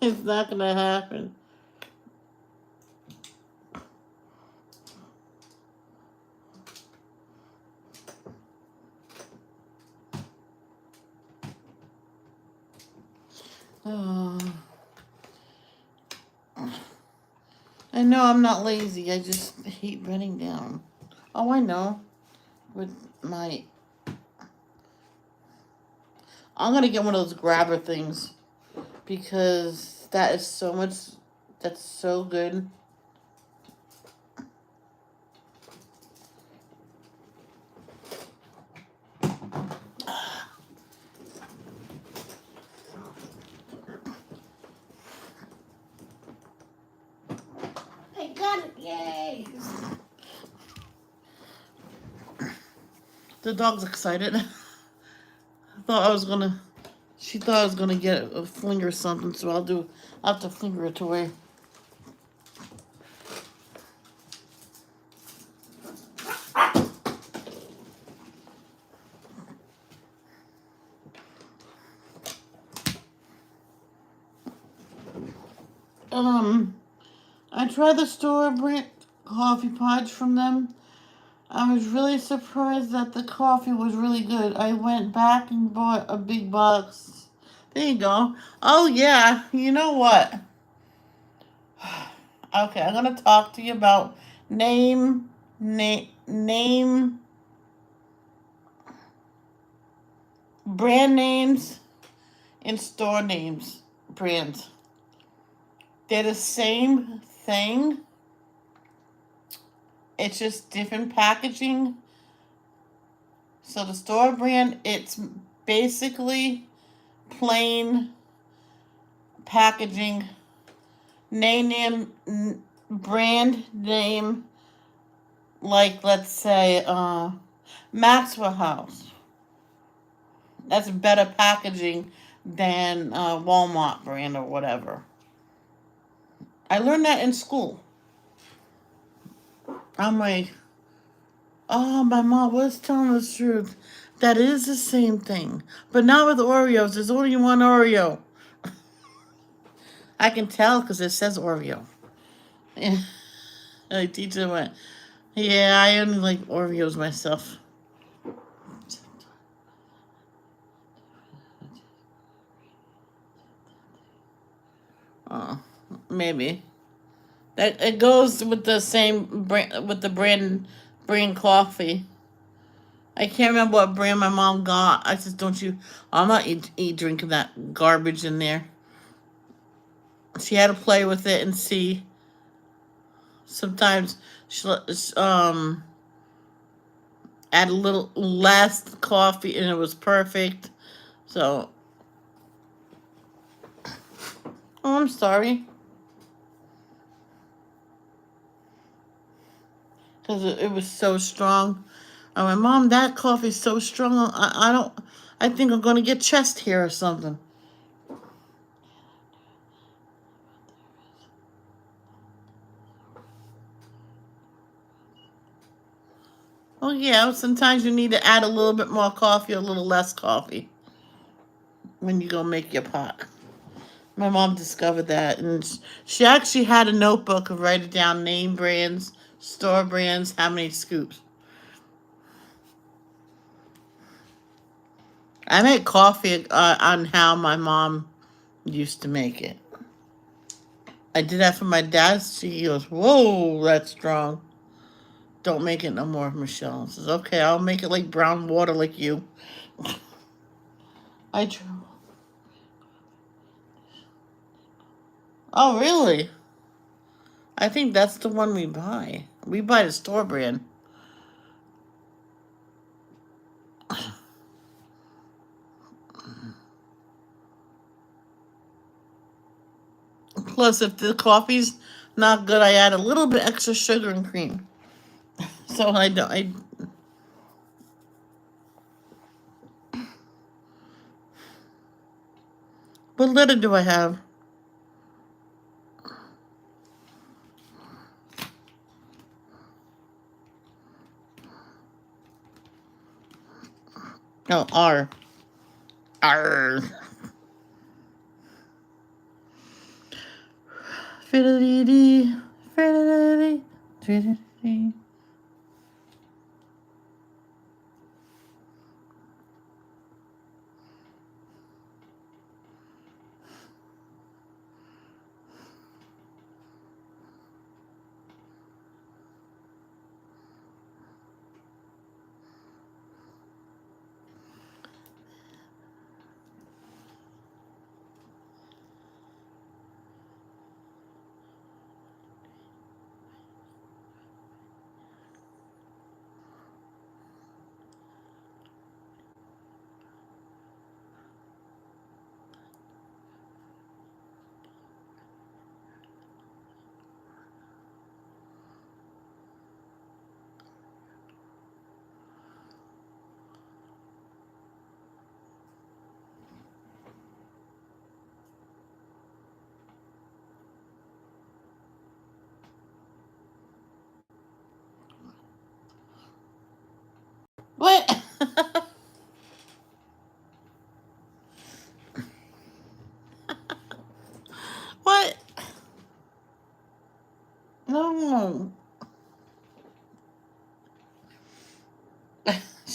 A: It's not gonna happen. Oh. I know I'm not lazy. I just hate bending down. Oh, I know. With my, I'm gonna get one of those grabber things because that is so much. That's so good. Yay! The dog's excited. She thought I was gonna get a fling or something, so I'll have to finger it away. I tried the store brand coffee pods from them. I was really surprised that the coffee was really good. I went back and bought a big box. There you go. Oh yeah, you know what? Okay, I'm gonna talk to you about name brand names and store names brands. They're the same thing. It's just different packaging. So the store brand, it's basically plain packaging. Brand name, like let's say Maxwell House. That's better packaging than Walmart brand or whatever. I learned that in school. I'm like, oh, my mom was telling the truth. That is the same thing. But not with Oreos. There's only one Oreo. I can tell because it says Oreo. And the teacher went, yeah, I only like Oreos myself. Oh, maybe. That it goes with the same brand with the brand coffee. I can't remember what brand my mom got. I said, "Don't you? I'm not eat drinking that garbage in there." She had to play with it and see. Sometimes she add a little less coffee and it was perfect. So, oh, I'm sorry. Because it was so strong. I went, Mom, that coffee's so strong. I think I'm going to get chest hair or something. Oh, yeah, sometimes you need to add a little bit more coffee, a little less coffee when you go make your pot. My mom discovered that, and she actually had a notebook of writing down name brands, store brands, how many scoops. I make coffee on how my mom used to make it. I did that for my dad. She goes, whoa, that's strong. Don't make it no more, Michelle. I says, okay, I'll make it like brown water like you. I try. Oh, really? I think that's the one we buy. We buy the store brand. Plus, if the coffee's not good, I add a little bit extra sugar and cream. So I don't. What letter do I have? Oh, R. R. Fiddly-dee, fiddly-dee, fiddly-dee.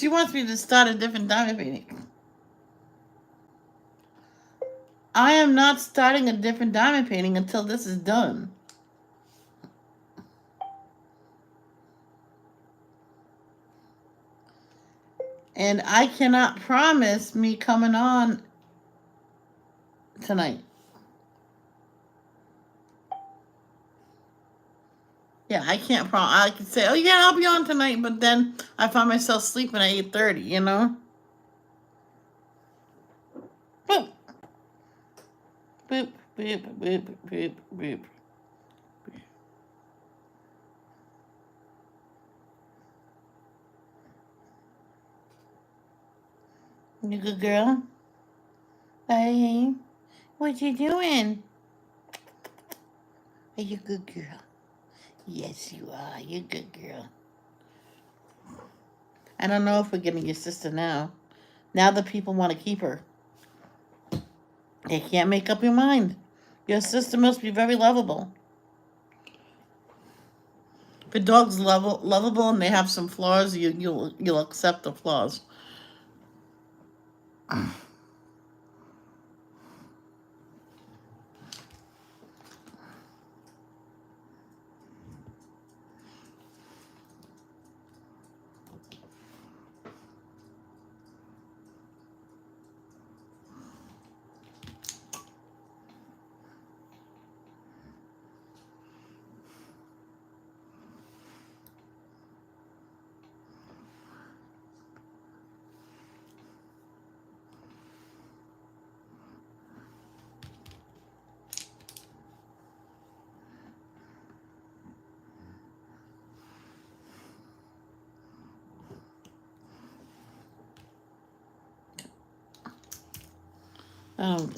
A: She wants me to start a different diamond painting. I am not starting a different diamond painting until this is done. And I cannot promise me coming on tonight. Yeah, I can't I can say, oh yeah, I'll be on tonight, but then I find myself sleeping at 8:30, you know? Boop. Boop, boop, boop, boop, boop. You good girl? Hey, what you doing? Are you a good girl? Yes, you are. You're a good girl. I don't know if we're getting your sister now. Now the people want to keep her. They can't make up your mind. Your sister must be very lovable. If a dog's lovable and they have some flaws, you'll accept the flaws. Um,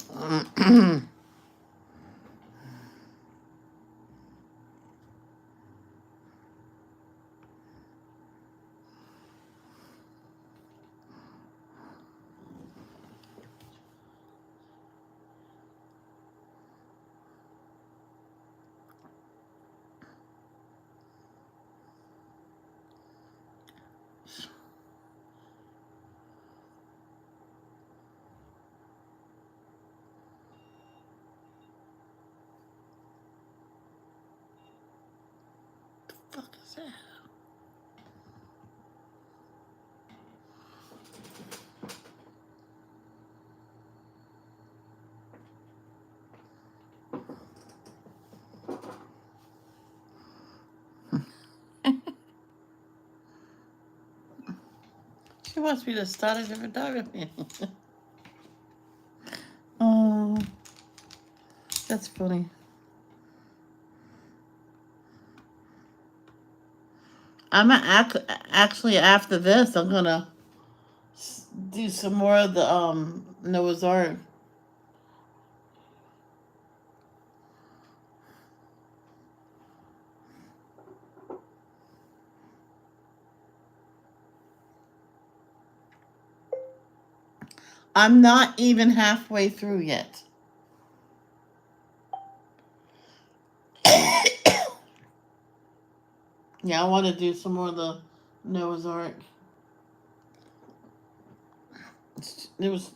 A: fuck is that? She wants me to start a different diamond. Oh, that's funny. Actually after this, I'm gonna do some more of the Noah's Ark. I'm not even halfway through yet. Yeah, I want to do some more of the Noah's Ark. It was.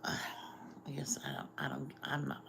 A: I guess I don't. I'm not.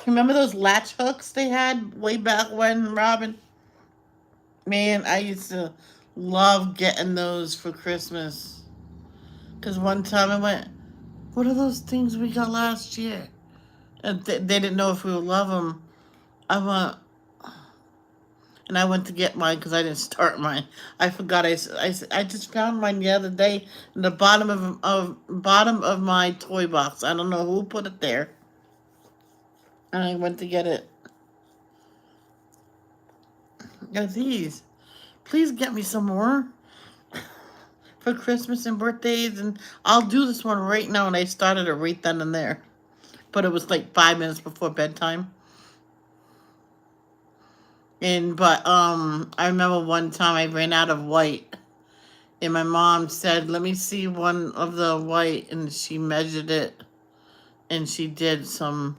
A: Remember those latch hooks they had way back when, Robin? Man, I used to love getting those for Christmas. Because one time I went, what are those things we got last year? And they didn't know if we would love them. I went, and I went to get mine because I didn't start mine. I forgot. I just found mine the other day in the bottom of my toy box. I don't know who put it there. And I went to get it. Now these, please get me some more for Christmas and birthdays, and I'll do this one right now. And I started it right then and there, but it was like 5 minutes before bedtime. But I remember one time I ran out of white, and my mom said, "Let me see one of the white," and she measured it, and she did some.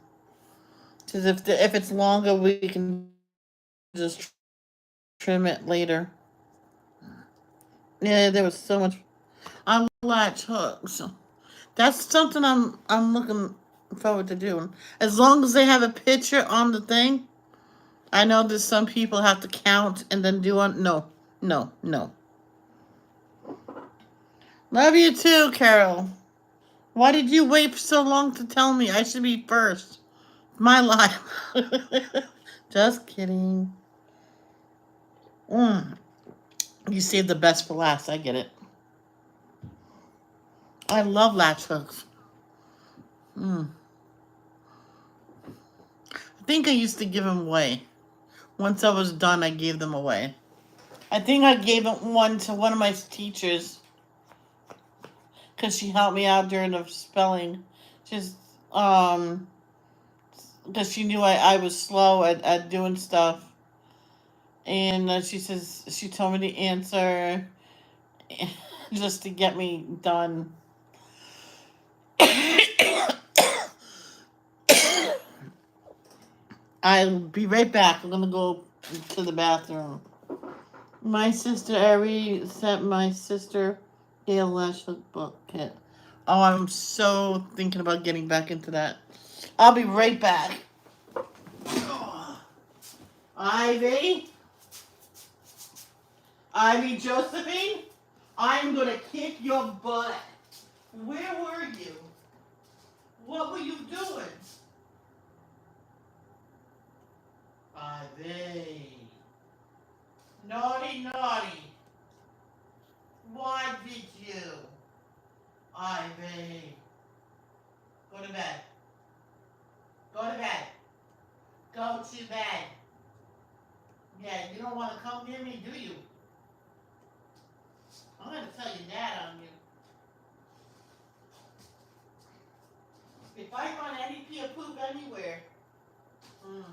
A: Because if it's longer, we can just trim it later. Yeah, there was so much. I latch hooks. That's something I'm looking forward to doing. As long as they have a picture on the thing. I know that some people have to count and then do one. No, no, no. Love you too, Carol. Why did you wait so long to tell me? I should be first. My life. Just kidding. Mm. You saved the best for last. I get it. I love latch hooks. Mm. I think I used to give them away. Once I was done, I gave them away. I think I gave one to one of my teachers because she helped me out during the spelling. Just because she knew I was slow at doing stuff. And she says she told me the answer just to get me done. I'll be right back. I'm gonna go to the bathroom. My sister Ari sent my sister Gail Lash's book kit. Oh, I'm so thinking about getting back into that. I'll be right back. Ivy, Ivy Josephine, I'm gonna kick your butt. Where were you? What were you doing? Ivy. Naughty, naughty. Why did you? Ivy. Go to bed. Go to bed. Go to bed. Yeah, you don't want to come near me, do you? I'm going to tell your dad on you. If I find any pee or poop anywhere, mm,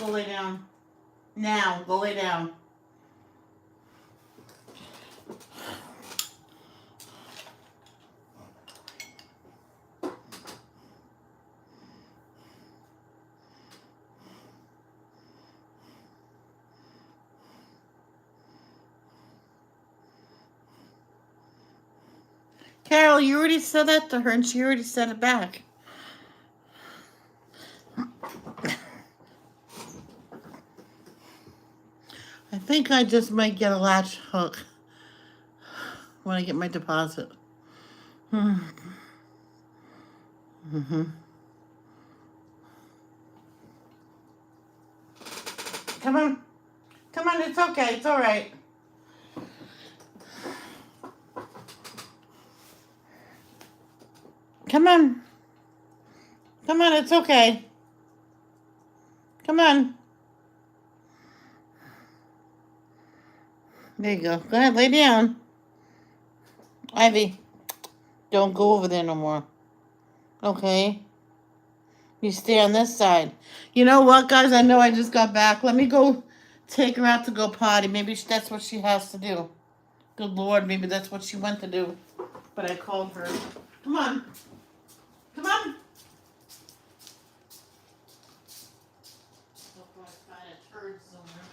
A: Go lay down. Now, go lay down. Carol, you already said that to her, and she already said it back. I think I just might get a latch hook when I get my deposit. Mm-hmm. Come on. Come on, it's okay. It's all right. Come on. Come on, it's okay. Come on. There you go. Go ahead, lay down. Ivy, don't go over there no more. Okay? You stay on this side. You know what, guys? I know I just got back. Let me go take her out to go potty. Maybe that's what she has to do. Good Lord, maybe that's what she went to do. But I called her. Come on. Come on. Before I find a turd somewhere.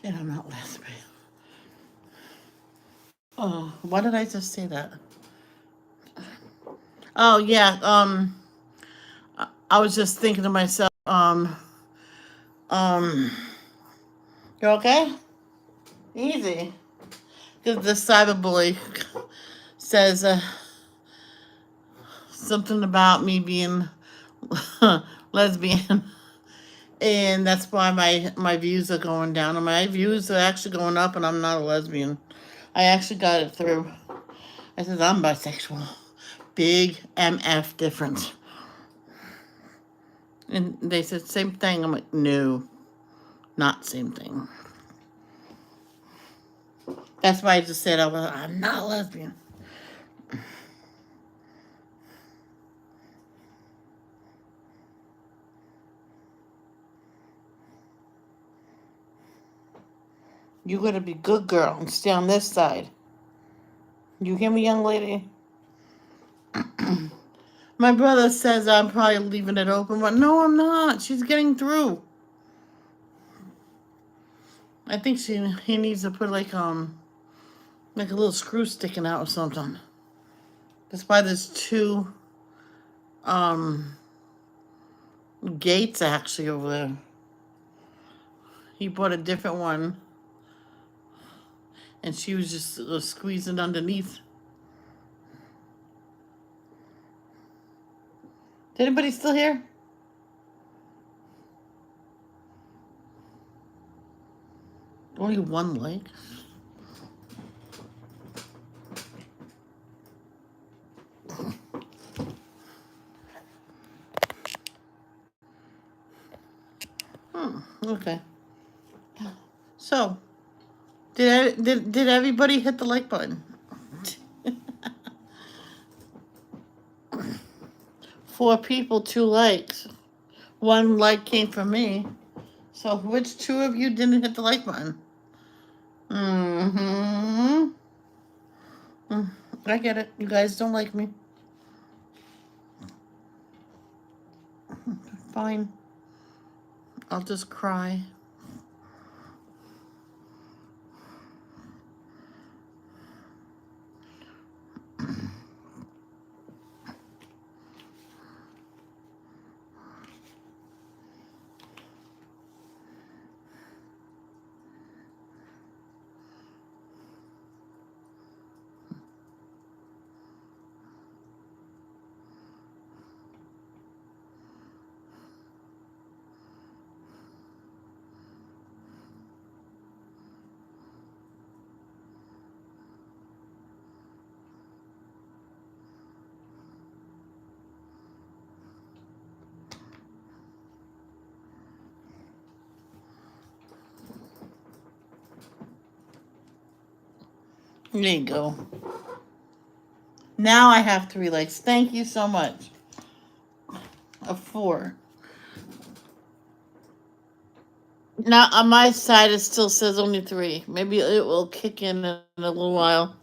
A: And I'm not lesbian. Oh, why did I just say that? Oh yeah, I was just thinking to myself, you okay? Easy. Because the cyberbully says something about me being lesbian, and that's why my views are going down, and my views are actually going up, and I'm not a lesbian. I actually got it through. I said I'm bisexual. Big MF difference. And they said same thing. I'm like, no, not same thing. That's why I just said I'm not a lesbian. You gotta be good girl and stay on this side. You hear me, young lady? My brother says I'm probably leaving it open, but no, I'm not. She's getting through. I think he needs to put like a little screw sticking out or something. That's why there's two gates actually over there. He bought a different one, and she was just squeezing underneath. Is anybody still here? Only one leg? Okay. So, did everybody hit the like button? 4 people, 2 likes. 1 like came from me. So, which 2 of you didn't hit the like button? I get it. You guys don't like me. Fine. I'll just cry. There you go. Now I have 3 likes. Thank you so much. 4. Now on my side it still says only 3. Maybe it will kick in a little while.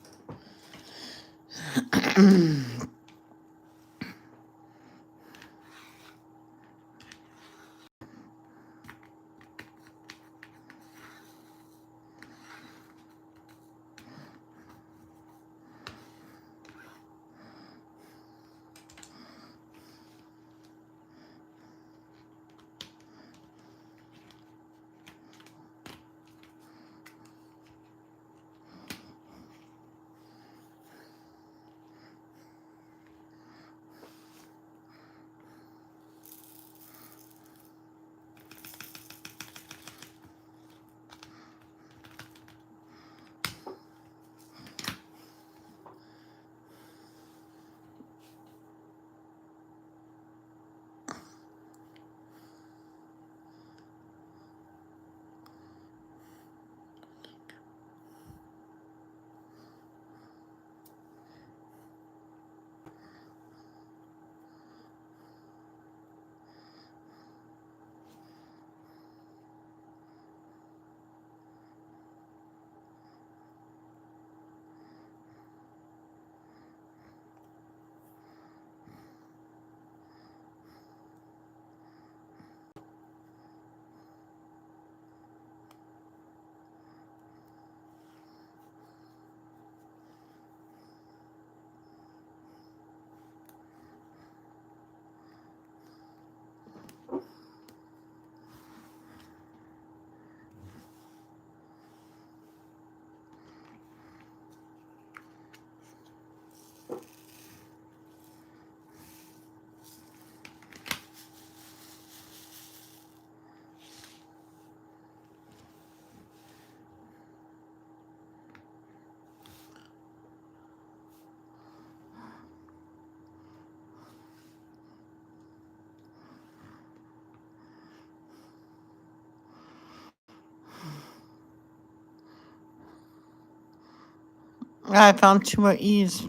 A: I found 2 more E's.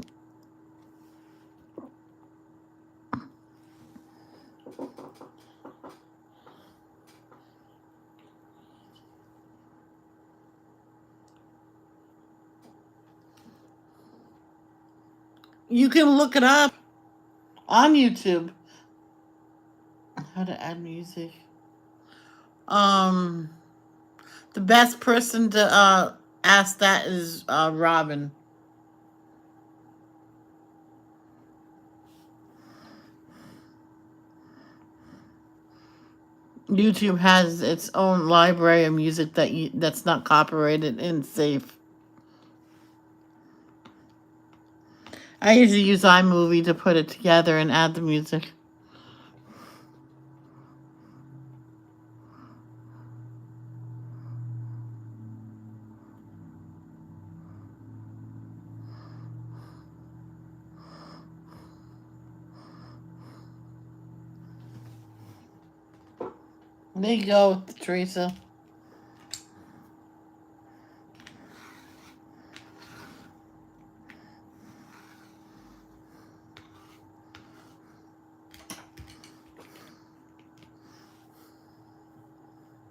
A: You can look it up on YouTube. How to add music. Um, the best person to ask that is Robin. YouTube has its own library of music that's not copyrighted and safe. I usually use iMovie to put it together and add the music. There you go, Teresa.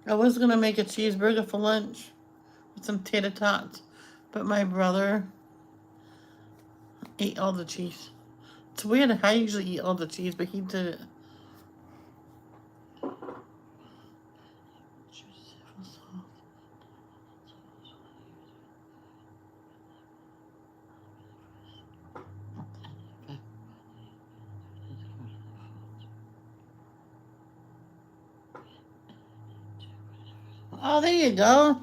A: I was gonna make a cheeseburger for lunch with some tater tots, but my brother ate all the cheese. It's weird. I usually eat all the cheese, but he did it. Oh, there you go.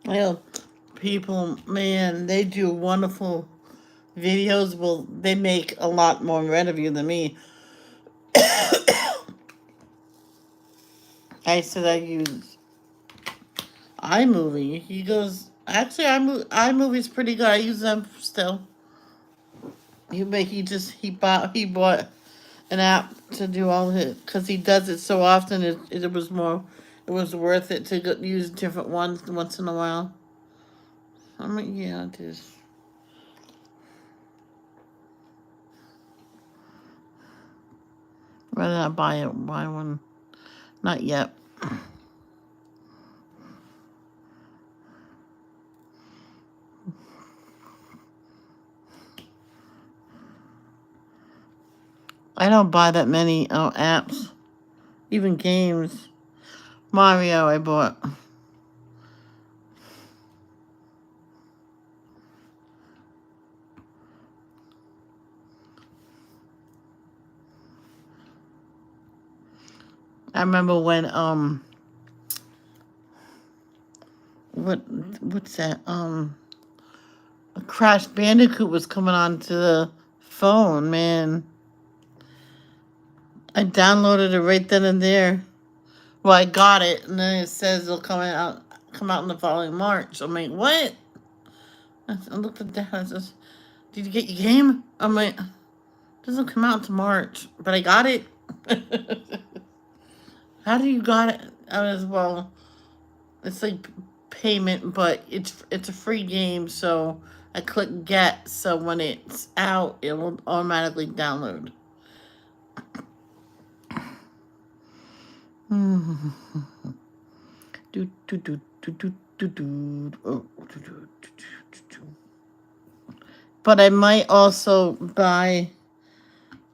A: Well, people, man, they do wonderful videos. Well, they make a lot more revenue than me. I said I use iMovie. He goes, actually, iMovie's pretty good. I use them still. He bought an app to do all his, because he does it so often. It was more, it was worth it to use different ones once in a while. I mean, yeah, it is. Rather not buy one. Not yet. I don't buy that many apps, even games. Mario, I bought. I remember when what's that a Crash Bandicoot was coming onto the phone, man. I downloaded it right then and there. Well, I got it, and then it says it'll come out in the following March. I'm like, what? I looked at that. I says, did you get your game? I'm like, it doesn't come out until March, but I got it. How do you got it? I was, well, it's like payment, but it's a free game, so I click get, so when it's out, it'll automatically download. do, do, do, do, do, do, do. Oh, do, do, do, do, do. But I might also buy,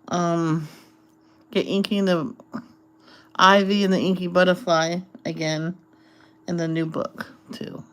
A: get Inky the Ivy and the Inky Butterfly again in the new book, too.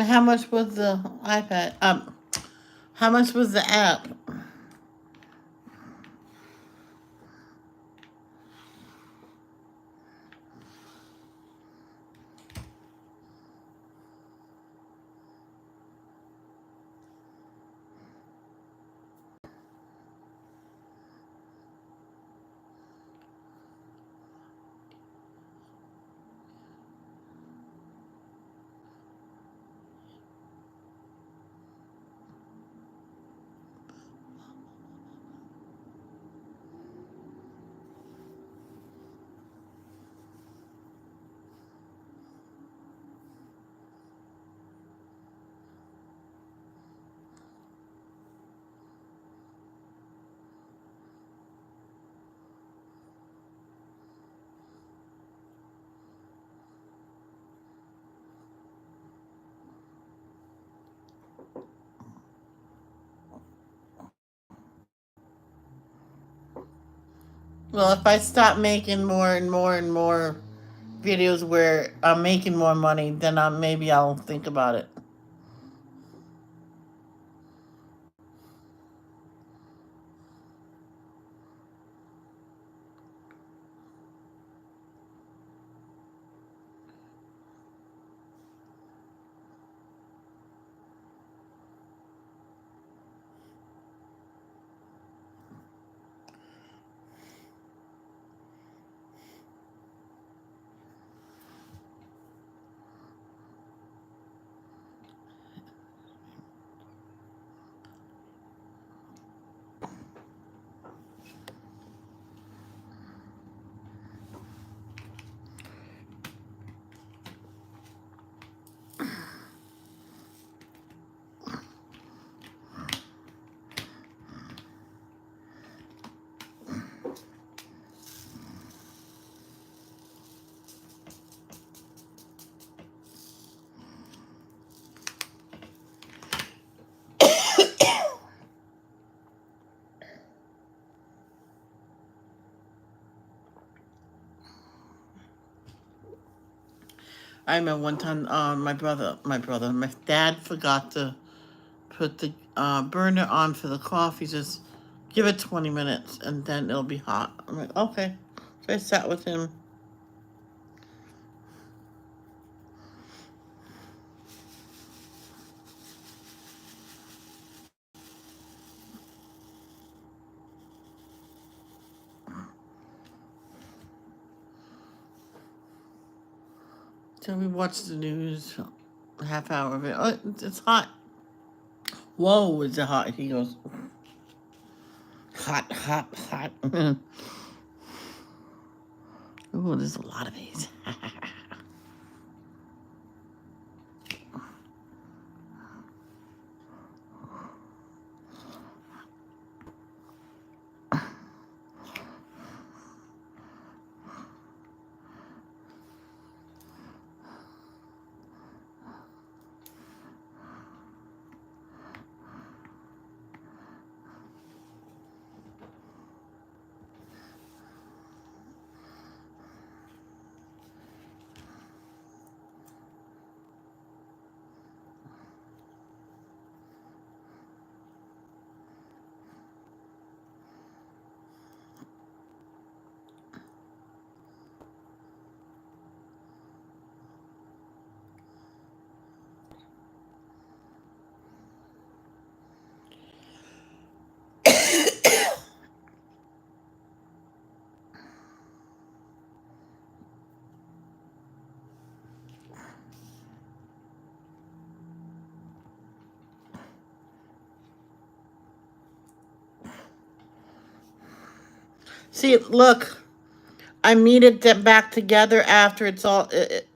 A: How much was the iPad? How much was the app? Well, if I stop making more and more and more videos where I'm making more money, then maybe I'll think about it. I remember one time, my dad forgot to put the burner on for the coffee. Just give it 20 minutes and then it'll be hot. I'm like, okay. So I sat with him. So we watched the news, a half hour of it. Oh, it's hot. Whoa, is it hot? He goes, hot, hot, hot. Ooh, there's a lot of these. See, look, I meet it back together after it's all.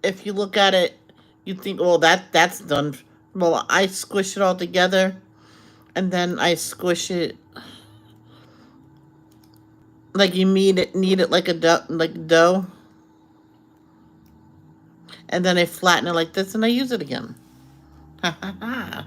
A: If you look at it, you think, "Well, that's done." Well, I squish it all together, and then I squish it like you knead it like a dough, and then I flatten it like this, and I use it again. Ha ha ha.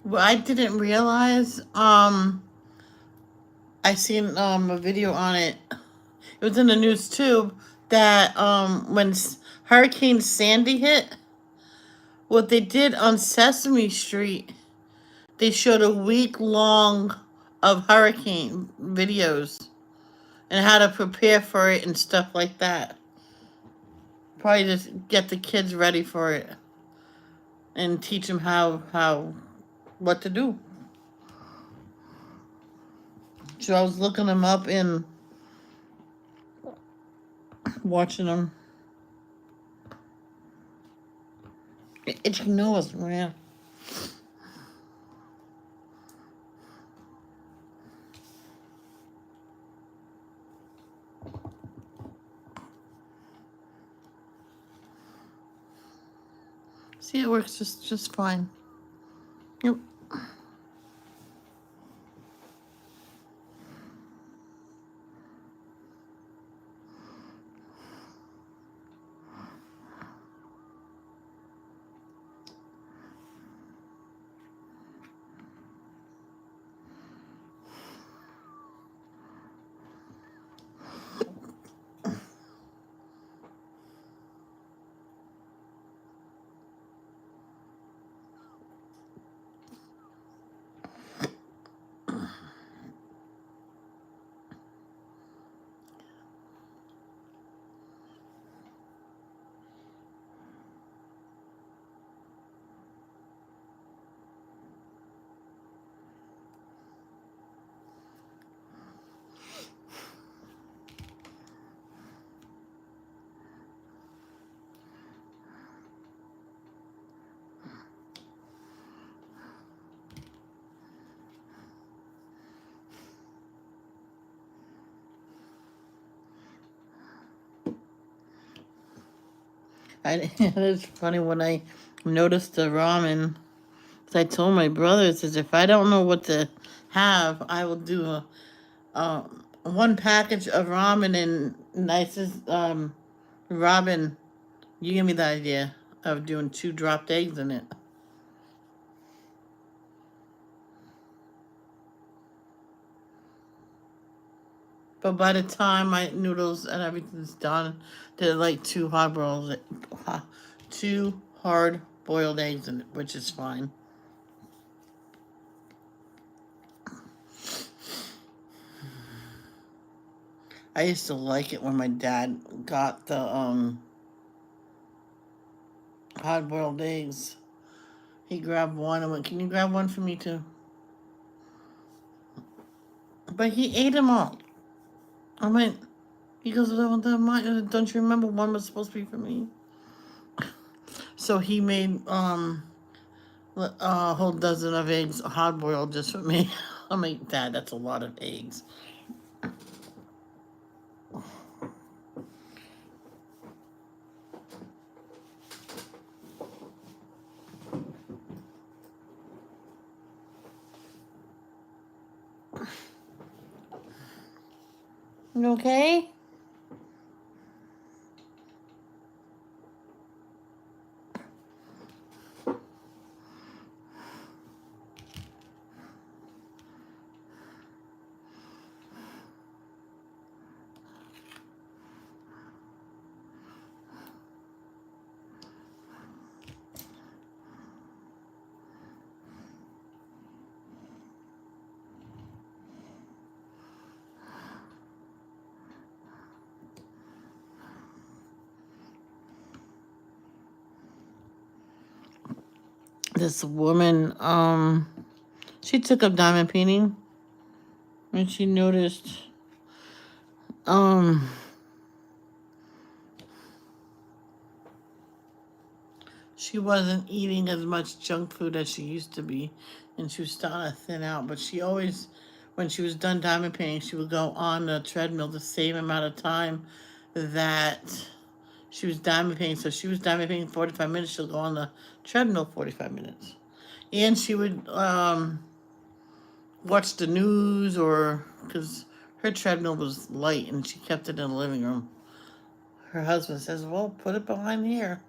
A: Well, I didn't realize. I seen a video on it. It was in the news too. That when Hurricane Sandy hit, what they did on Sesame Street, they showed a week long of hurricane videos and how to prepare for it and stuff like that. Probably just get the kids ready for it and teach them how what to do. So I was looking them up and watching them. It's nose, man. See, it works just fine. Yep. It's funny when I noticed the ramen. 'Cause I told my brother, says if I don't know what to have, I will do one package of ramen. And I says, Robin, you gave me the idea of doing 2 dropped eggs in it. But by the time my noodles and everything's done, they're like 2 hard boiled eggs in it, which is fine. I used to like it when my dad got the hard boiled eggs. He grabbed one and went, "Can you grab one for me too?" But he ate them all. I went, he goes, "Don't you remember one was supposed to be for me?" So he made a whole dozen of eggs hard boiled just for me. I'm like, "Dad, that's a lot of eggs." You okay? This woman, she took up diamond painting and she noticed, um, she wasn't eating as much junk food as she used to be, and she was starting to thin out. But she always, when she was done diamond painting, she would go on the treadmill the same amount of time that she was diamond painting. So she was diamond painting 45 minutes. She'll go on the treadmill 45 minutes. And she would watch the news, or because her treadmill was light and she kept it in the living room. Her husband says, "Well, put it behind here.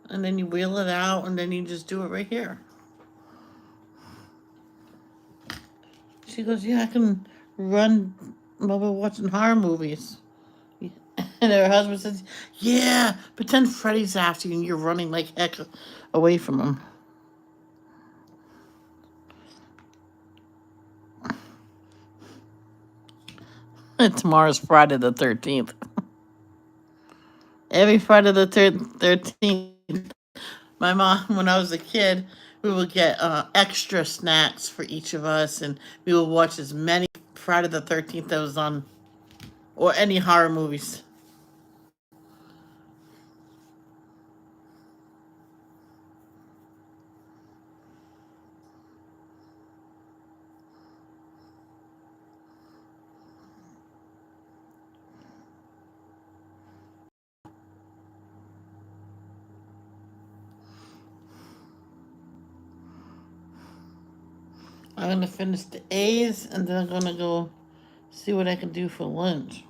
A: And then you wheel it out and then you just do it right here." She goes, yeah, I can run while we're watching horror movies. And her husband says, yeah, pretend Freddy's after you and you're running like heck away from him. And tomorrow's Friday the 13th. Every Friday the 13th, my mom, when I was a kid, we would get extra snacks for each of us, and we would watch as many Friday the 13th that was on, or any horror movies. I'm gonna finish the A's, and then I'm gonna go see what I can do for lunch.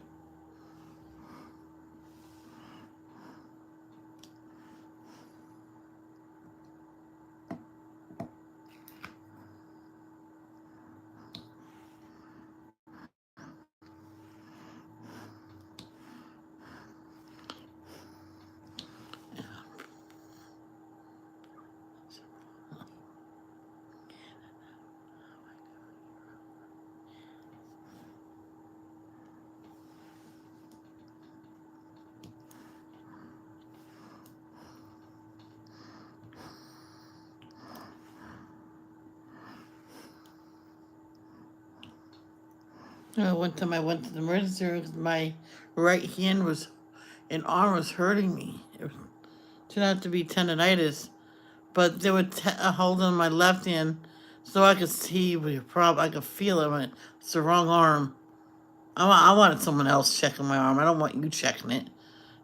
A: One time I went to the emergency room because my right hand was and arm was hurting me. It turned out to be tendonitis, but they were holding my left hand so I could see the problem. I could feel it. I went, it's the wrong arm. I wanted someone else checking my arm. I don't want you checking it.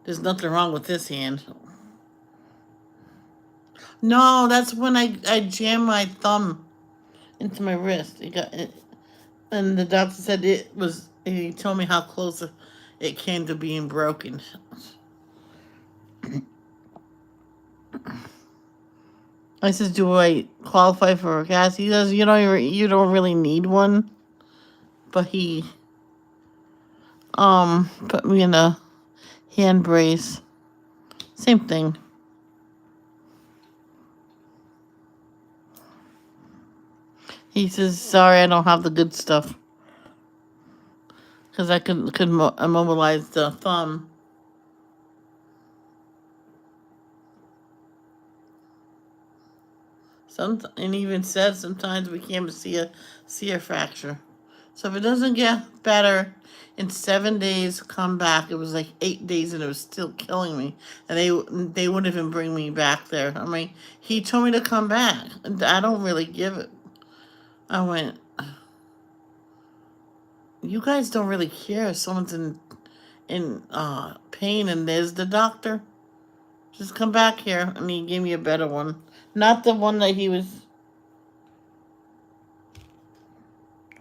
A: There's nothing wrong with this hand. No, that's when I jammed my thumb into my wrist. It got it, and the doctor said it was. He told me how close it came to being broken. I said, "Do I qualify for a cast?" He goes, you don't really need one." But he put me in a hand brace. Same thing. He says, "Sorry, I don't have the good stuff because I could immobilize the thumb." And even said sometimes we can't see a fracture. So if it doesn't get better in 7 days, come back. It was like 8 days, and it was still killing me. And they wouldn't even bring me back there. I mean, he told me to come back, and I don't really give it. I went, you guys don't really care if someone's in pain, and there's the doctor. Just come back here, and he gave me a better one, not the one that he was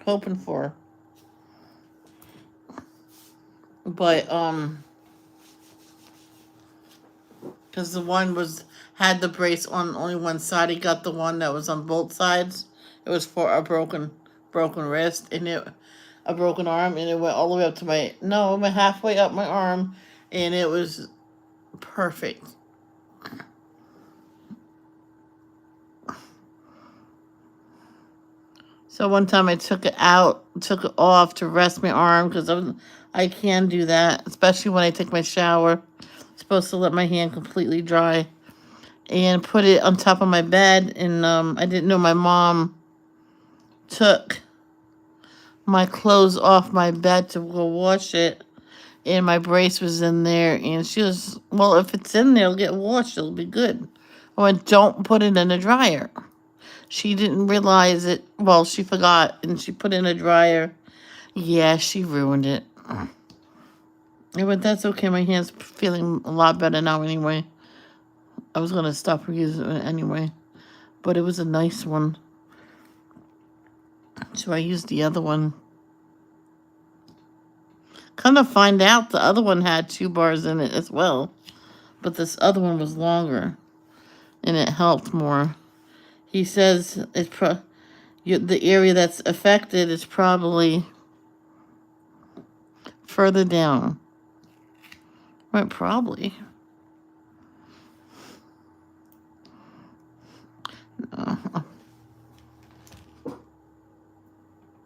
A: hoping for. But because the one had the brace on only one side, he got the one that was on both sides. It was for a broken wrist, and a broken arm, and it went all the way up to it went halfway up my arm, and it was perfect. So one time I took it off to rest my arm because I can do that, especially when I take my shower. I'm supposed to let my hand completely dry and put it on top of my bed. And I didn't know my mom took my clothes off my bed to go wash it, and my brace was in there. And she was, well, if it's in there, it'll get washed. It'll be good. I went, don't put it in the dryer. She didn't realize it. Well, she forgot, and she put it in a dryer. Yeah, she ruined it. Yeah, but that's okay. My hand's feeling a lot better now anyway. I was going to stop using it anyway. But it was a nice one. So I used the other one. Come to find out, the other one had 2 bars in it as well. But this other one was longer. And it helped more. He says the area that's affected is probably further down. Right, probably.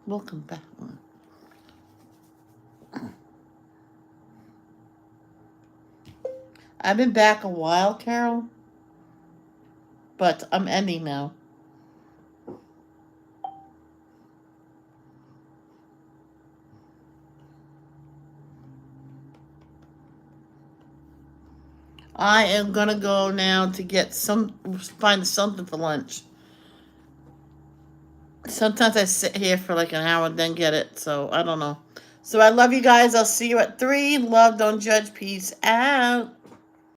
A: Welcome back. I've been back a while, Carol, but I'm ending now. I am gonna go now to find something for lunch. Sometimes I sit here for like an hour and then get it, so I don't know. So I love you guys. I'll see you at 3. Love, don't judge. Peace out.